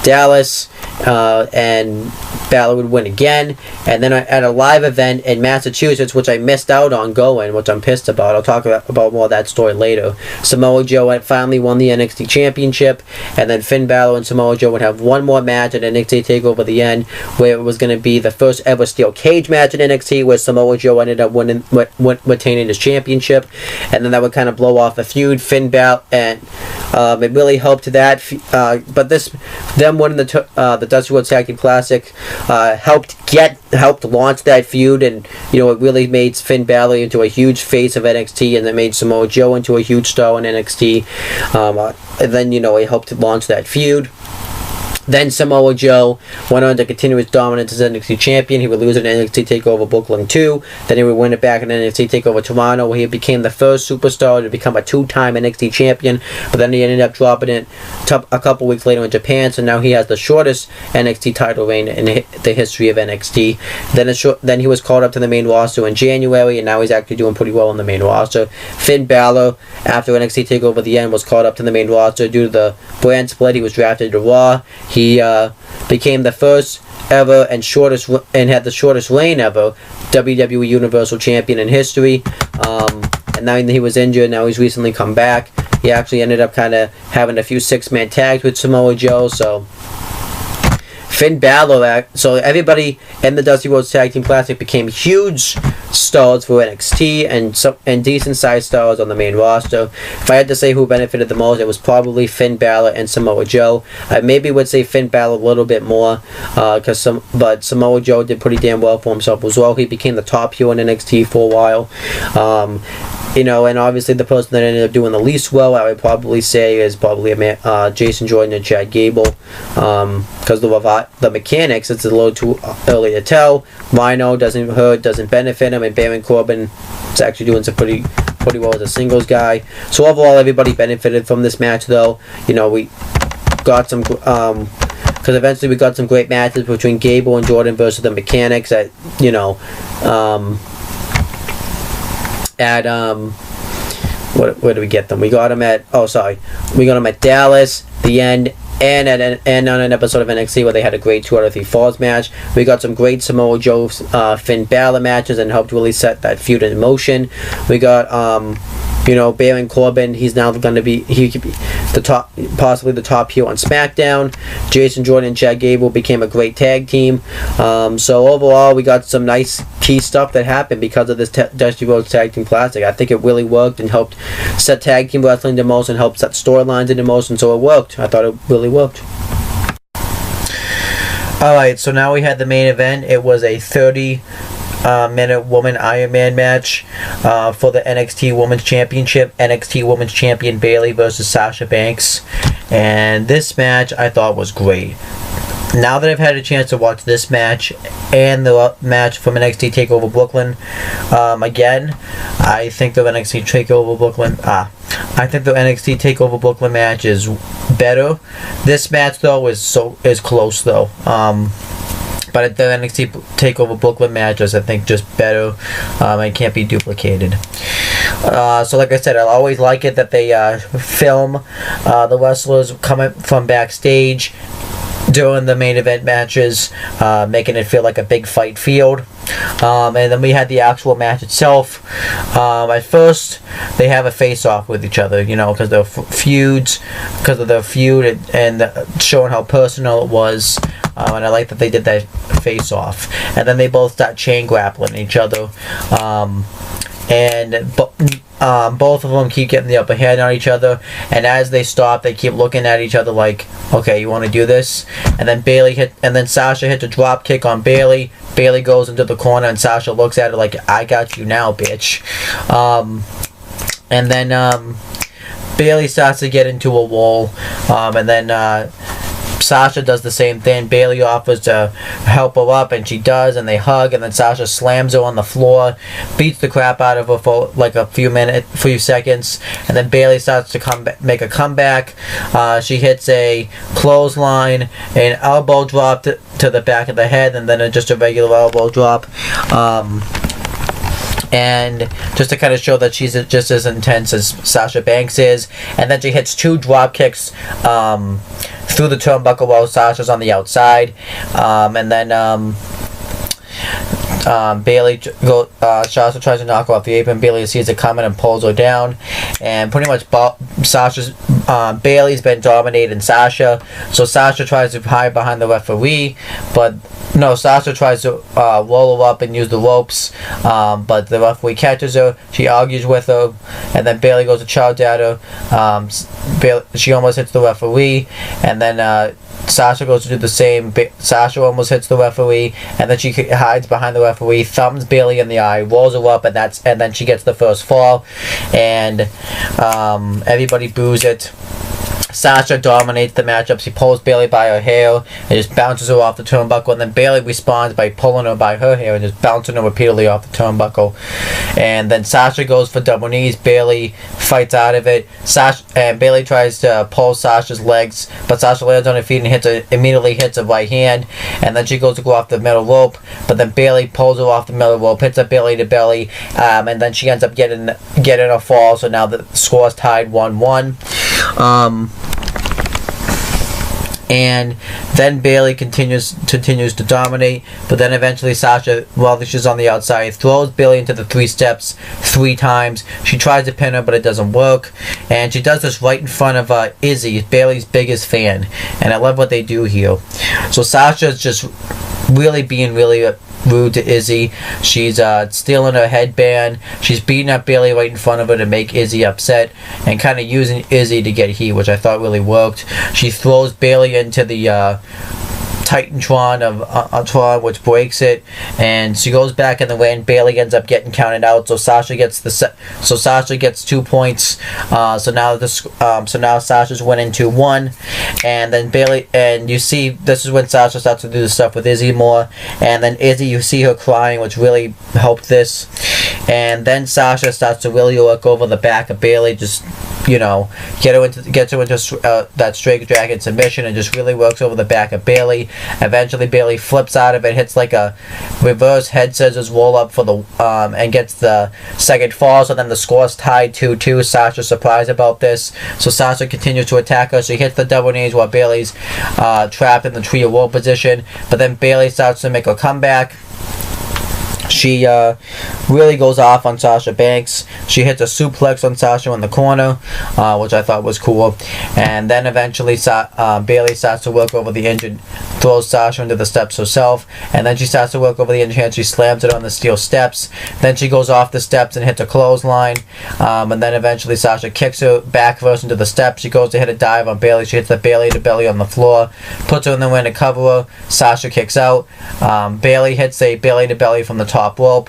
Dallas, and Balor would win again. And then at a live event in Massachusetts, which I missed out on going, which I'm pissed about. I'll talk about more of that story later. Samoa Joe finally won the NXT Championship, and then Finn Balor and Samoa Joe would have one more match at NXT TakeOver the End, where it was going to be the first ever steel cage match at NXT, where Samoa Joe ended up retaining his championship, and then that would kind of blow off the feud. Finn Balor, and it really helped that, but them winning the Dusty World Tag Team Classic helped launch that feud, and it really made Finn Balor into a huge face of NXT, and it made Samoa Joe into a huge star in NXT. And then it helped launch that feud. Then Samoa Joe went on to continue his dominance as NXT champion. He would lose at NXT TakeOver Brooklyn 2. Then he would win it back at NXT TakeOver Toronto, where he became the first superstar to become a 2-time NXT champion. But then he ended up dropping it a couple weeks later in Japan. So now he has the shortest NXT title reign in the history of NXT. Then he was called up to the main roster in January, and now he's actually doing pretty well on the main roster. Finn Balor, after NXT TakeOver the End, was called up to the main roster due to the brand split. He was drafted to Raw. He became the first ever and had the shortest reign ever WWE Universal Champion in history. And now he was injured. Now he's recently come back. He actually ended up kind of having a few 6-man tags with Samoa Joe. So Finn Balor, so everybody in the Dusty Rhodes Tag Team Classic became huge stars for NXT and decent sized stars on the main roster. If I had to say who benefited the most, it was probably Finn Balor and Samoa Joe. I maybe would say Finn Balor a little bit more, but Samoa Joe did pretty damn well for himself as well. He became the top heel in NXT for a while. And obviously the person that ended up doing the least well, I would probably say, is probably Jason Jordan and Chad Gable, because the mechanics, it's a little too early to tell. Rhino doesn't benefit him, and Baron Corbin is actually doing some pretty well as a singles guy. So overall, everybody benefited from this match, though. We got some, because eventually we got some great matches between Gable and Jordan versus the mechanics at where do we get them? We got them at Dallas, the End, and on an episode of NXT where they had a great 2 out of 3 falls match. We got some great Samoa Joe Finn Balor matches and helped really set that feud in motion. We got Baron Corbin, he's now going to be, he could be possibly the top heel on SmackDown. Jason Jordan and Chad Gable became a great tag team. So overall, we got some nice key stuff that happened because of this Dusty Rhodes Tag Team Classic. I think it really worked and helped set tag team wrestling into motion, helped set storylines into motion, so it worked. I thought it really worked. Alright, so now we had the main event. It was a 30-minute Woman Iron Man match for the NXT Women's Championship. NXT Women's Champion Bayley versus Sasha Banks. And this match I thought was great. Now that I've had a chance to watch this match and the match from NXT TakeOver Brooklyn again, I think the NXT TakeOver Brooklyn match is better. This match though is close though. But the NXT TakeOver Brooklyn match is, I think, just better and can't be duplicated. So like I said, I always like it that they film the wrestlers coming from backstage during the main event matches, making it feel like a big fight field. And then we had the actual match itself. At first, they have a face-off with each other, because they're feuds, because of their feud, and showing how personal it was. And I like that they did that face-off. And then they both start chain grappling each other. Both of them keep getting the upper hand on each other, and as they stop, they keep looking at each other like, okay, you want to do this? And then Sasha hits a drop kick on Bayley. Bayley goes into the corner, and Sasha looks at her like, I got you now, bitch. And then Bayley starts to get into a wall, and then Sasha does the same thing. Bayley offers to help her up, and she does, and they hug, and then Sasha slams her on the floor, beats the crap out of her for like a few seconds, and then Bayley starts to make a comeback. She hits a clothesline, an elbow drop to the back of the head, and then just a regular elbow drop. And just to kind of show that she's just as intense as Sasha Banks is. And then she hits 2 drop kicks through the turnbuckle while Sasha's on the outside. And then Sasha tries to knock her off the apron. Bayley sees it coming and pulls her down. And pretty much Bayley's been dominating Sasha. So Sasha tries to hide behind the referee, but no, Sasha tries to roll her up and use the ropes, but the referee catches her. She argues with her, and then Bayley goes to charge at her. She almost hits the referee, and then Sasha goes to do the same. Sasha almost hits the referee, and then she hides behind the referee, thumbs Bayley in the eye, rolls her up, and then she gets the first fall, and everybody boos it. Sasha dominates the matchup. She pulls Bayley by her hair and just bounces her off the turnbuckle, and then Bayley responds by pulling her by her hair and just bouncing her repeatedly off the turnbuckle. And then Sasha goes for double knees. Bayley fights out of it. Bayley tries to pull Sasha's legs, but Sasha lands on her feet and immediately hits a right hand. And then she goes to go off the middle rope, but then Bayley pulls her off the middle rope, hits a belly to belly, and then she ends up getting a fall. So now the score's tied 1-1. And then Bayley continues to dominate, but then eventually Sasha, while she's on the outside, throws Bayley into the 3 steps 3 times. She tries to pin her, but it doesn't work, and she does this right in front of Izzy, Bayley's biggest fan, and I love what they do here. So Sasha's just really being really rude to Izzy. She's stealing her headband. She's beating up Bayley right in front of her to make Izzy upset, and kind of using Izzy to get heat, which I thought really worked. She throws Bayley into the Titantron of Tron, which breaks it, and she goes back in the ring. Bayley ends up getting counted out, so Sasha gets 2 points. So now Sasha's winning 2-1, and then Bayley, and you see this is when Sasha starts to do the stuff with Izzy more, and then Izzy, you see her crying, which really helped this, and then Sasha starts to really work over the back of Bayley, just gets her into that straight dragon submission, and just really works over the back of Bayley. Eventually Bayley flips out of it, hits like a reverse head scissors roll up for the and gets the second fall. So then the score's tied 2-2. Sasha's surprised about this, so Sasha continues to attack her. She hits the double knees while Bayley's trapped in the tree of woe position, but then Bayley starts to make a comeback. She really goes off on Sasha Banks. She hits a suplex on Sasha in the corner, which I thought was cool. And then eventually Bayley starts to work over the injured, throws Sasha into the steps herself. And then she starts to work over the injured hand. She slams it on the steel steps. Then she goes off the steps and hits a clothesline. And then eventually Sasha kicks her back first into the steps. She goes to hit a dive on Bayley. She hits the Bayley to belly on the floor, puts her in the ring to cover her. Sasha kicks out. Bayley hits a Bayley to belly from the top rope,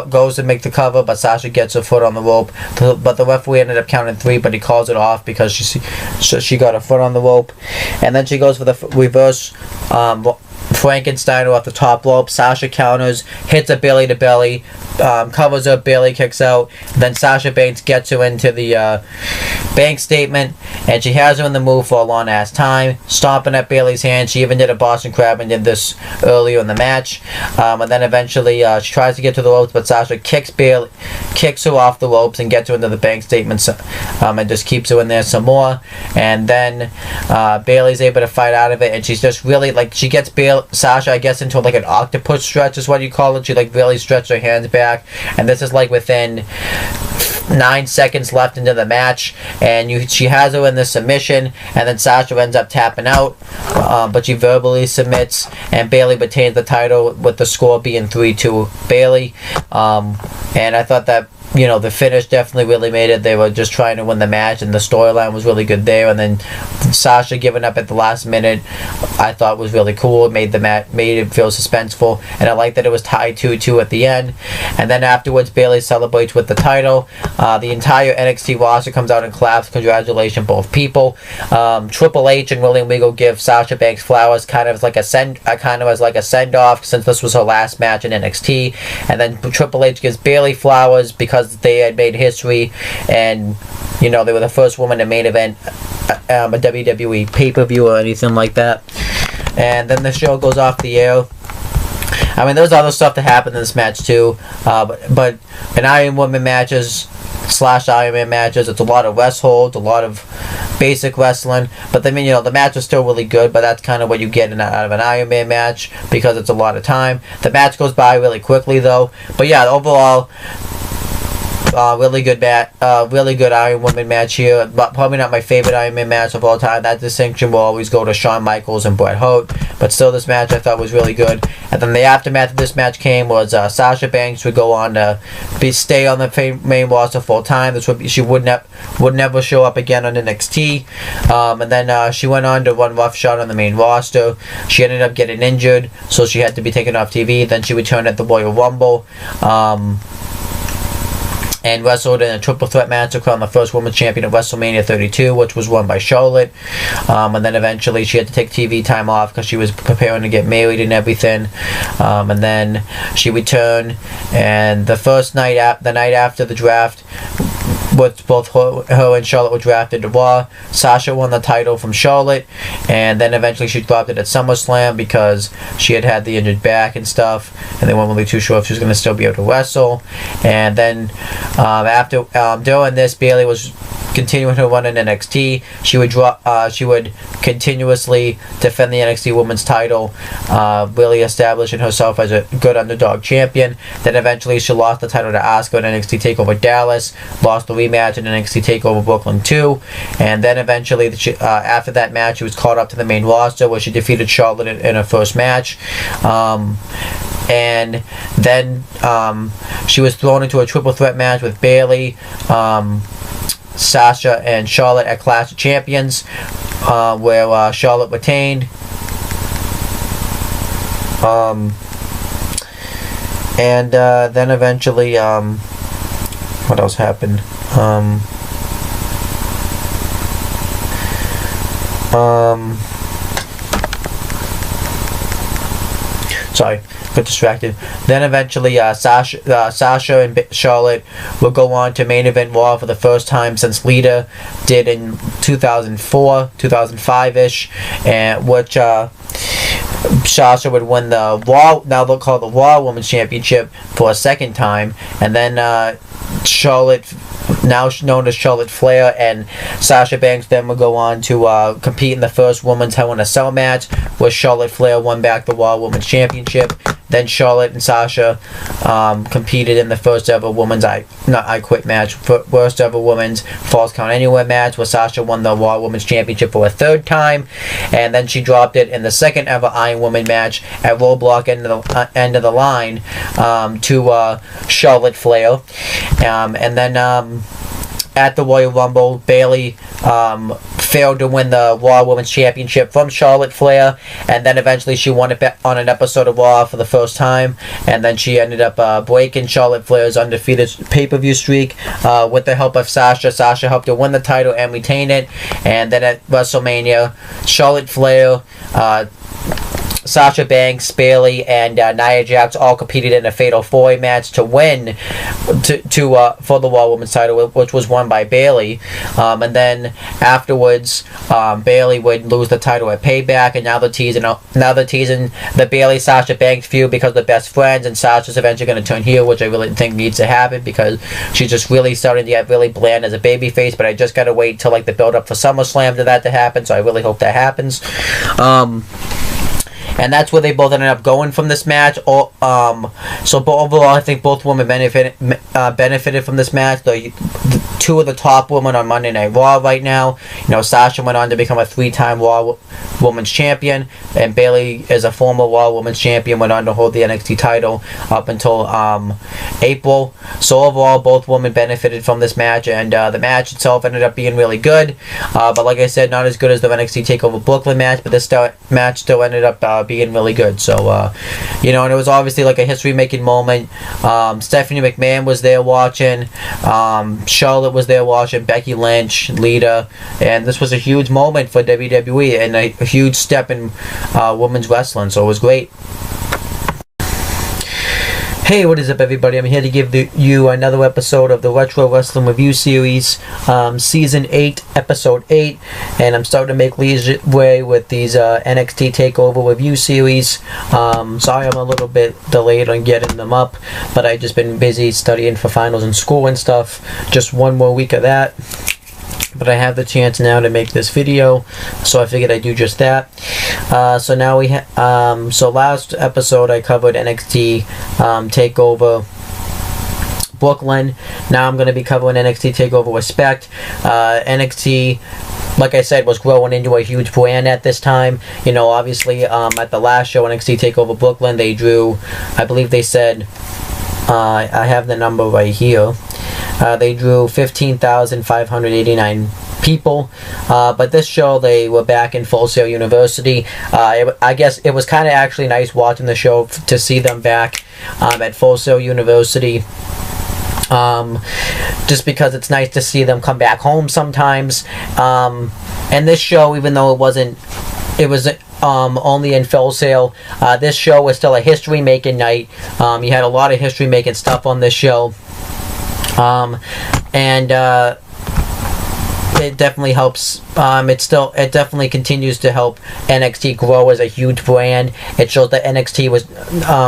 goes to make the cover, but Sasha gets her foot on the rope, but the referee ended up counting 3, but he calls it off because she got her foot on the rope. And then she goes for the reverse Frankenstein off the top rope. Sasha counters, hits a Bayley to belly, covers her, Bayley kicks out. Then Sasha Banks gets her into the bank statement, and she has her in the move for a long ass time, stomping at Bayley's hand. She even did a Boston Crab and did this earlier in the match. And then eventually she tries to get to the ropes, but Sasha kicks her off the ropes and gets her into the bank statements, and just keeps her in there some more. And then Bayley's able to fight out of it, and she's just really like, she gets Sasha, I guess, into like an octopus stretch is what you call it. She like really stretched her hands back, and this is like within 9 seconds left into the match, and she has her in the submission, and then Sasha ends up tapping out, but she verbally submits, and Bayley retains the title with the score being 3-2 Bayley. And I thought that, you know, the finish definitely really made it. They were just trying to win the match, and the storyline was really good there. And then Sasha giving up at the last minute, I thought was really cool. It made it feel suspenseful, and I like that it was tied 2-2 at the end. And then afterwards, Bayley celebrates with the title. The entire NXT roster comes out and claps. Congratulations, both people. Triple H and William Regal give Sasha Banks flowers, kind of as like a send off, since this was her last match in NXT. And then Triple H gives Bayley flowers because they had made history, and you know, they were the first woman to main event a WWE pay-per-view or anything like that. And then the show goes off the air. I mean, there's other stuff that happened in this match too, but in Iron Woman matches / Iron Man matches, it's a lot of rest holds, a lot of basic wrestling, but I mean, you know, the match was still really good, but that's kind of what you get out of an Iron Man match, because it's a lot of time. The match goes by really quickly though, but yeah, overall, really good Iron Woman match here. But probably not my favorite Iron Man match of all time. That distinction will always go to Shawn Michaels and Bret Hart. But still, this match I thought was really good. And then the aftermath of this match came was Sasha Banks would go on to stay on the main roster full time. She would never show up again on NXT. And then she went on to run roughshod on the main roster. She ended up getting injured, so she had to be taken off TV. Then she returned at the Royal Rumble. And wrestled in a triple threat match to crown the first women's champion at WrestleMania 32, which was won by Charlotte. And then eventually she had to take TV time off because she was preparing to get married and everything. And then she returned, and the night after the draft, with both her and Charlotte were drafted to Raw, Sasha won the title from Charlotte, and then eventually she dropped it at SummerSlam because she had the injured back and stuff, and they weren't really too sure if she was going to still be able to wrestle. And then during this, Bayley was continuing her run in NXT. She would continuously defend the NXT Women's title, really establishing herself as a good underdog champion. Then eventually she lost the title to Asuka in NXT TakeOver Dallas, lost the rematch in NXT TakeOver Brooklyn 2, and then eventually after that match she was called up to the main roster where she defeated Charlotte in her first match. And then she was thrown into a triple threat match with Bayley, Sasha, and Charlotte at Clash of Champions, where Charlotte retained. And then eventually, what else happened? Sorry, got distracted. Then eventually Sasha and Charlotte will go on to main event Raw for the first time since Lita did in 2004, 2005-ish, and which Sasha would win the Raw, now they'll call it the Raw Women's Championship, for a second time, and then Charlotte, now known as Charlotte Flair, and Sasha Banks then would go on to compete in the first Women's Hell in a Cell match, where Charlotte Flair won back the Raw Women's Championship. Then Charlotte and Sasha competed in the first ever women's I Quit match, first ever women's Falls Count Anywhere match, where Sasha won the Raw Women's Championship for a third time, and then she dropped it in the second ever Iron Woman match at Roadblock end of the line to Charlotte Flair, and then at the Royal Rumble, Bayley failed to win the Raw Women's Championship from Charlotte Flair, and then eventually she won it on an episode of Raw for the first time, and then she ended up breaking Charlotte Flair's undefeated pay-per-view streak with the help of Sasha. Sasha helped her win the title and retain it, and then at WrestleMania, Charlotte Flair Sasha Banks, Bayley, and Nia Jax all competed in a Fatal 4-Way match to win for the Raw Women's title, which was won by Bayley. And then afterwards, Bayley would lose the title at Payback, and now they're teasing the Bayley Sasha Banks feud because they're best friends, and Sasha's eventually going to turn heel, which I really think needs to happen because she's just really starting to get really bland as a babyface. But I just got to wait till like the build up for SummerSlam for that to happen, so I really hope that happens. And that's where they both ended up going from this match. So overall, I think both women benefited from this match. The two of the top women on Monday Night Raw right now. Sasha went on to become a 3-time Raw Women's Champion, and Bayley is a former Raw Women's Champion, went on to hold the NXT title up until April. So overall, both women benefited from this match, and the match itself ended up being really good. But like I said, not as good as the NXT TakeOver Brooklyn match, but this match still ended up being really good. So, and it was obviously like a history-making moment. Stephanie McMahon was there watching. Charlotte was there watching. Becky Lynch, Lita, and this was a huge moment for WWE and a huge step in women's wrestling. So it was great. Hey, what is up, everybody? I'm here to give you another episode of the Retro Wrestling Review Series, Season 8, Episode 8, and I'm starting to make leeway with these NXT TakeOver Review Series. Sorry I'm a little bit delayed on getting them up, but I've just been busy studying for finals in school and stuff. Just one more week of that. But I have the chance now to make this video, so I figured I'd do just that. So now so last episode I covered NXT TakeOver Brooklyn. Now I'm going to be covering NXT TakeOver Respect. NXT, like I said, was growing into a huge brand at this time. Obviously, at the last show, NXT TakeOver Brooklyn, they drew, I believe they said, I have the number right here. They drew 15,589 people, but this show they were back in Full Sail University. I guess it was kind of actually nice watching the show to see them back at Full Sail University. Just because it's nice to see them come back home sometimes. And this show, even though it was only in Full Sail, this show was still a history-making night. You had a lot of history-making stuff on this show. It definitely helps. It definitely continues to help NXT grow as a huge brand. It shows that NXT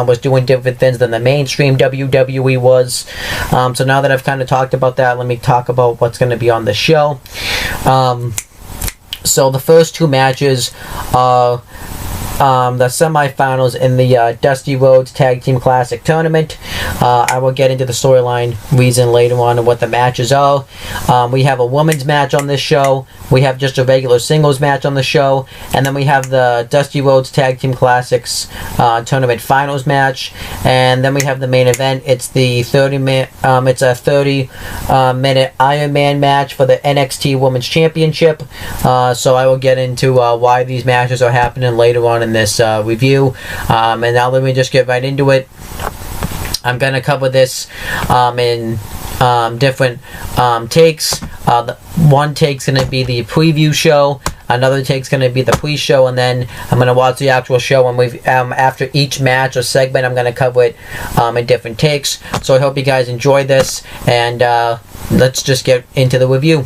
was doing different things than the mainstream WWE was. So now that I've kind of talked about that, let me talk about what's going to be on the show. So the first two matches are the semifinals in the Dusty Rhodes Tag Team Classic Tournament. I will get into the storyline reason later on and what the matches are. We have a women's match on this show. We have just a regular singles match on the show, and then we have the Dusty Rhodes Tag Team Classics Tournament Finals match, and then we have the main event. It's the 30-minute Iron Man match for the NXT Women's Championship. So I will get into why these matches are happening later on in this review, and now let me just get right into it. I'm going to cover this in different takes. One take's going to be the preview show, another take's going to be the pre-show, and then I'm going to watch the actual show, and after each match or segment I'm going to cover it in different takes. So I hope you guys enjoy this, and let's just get into the review.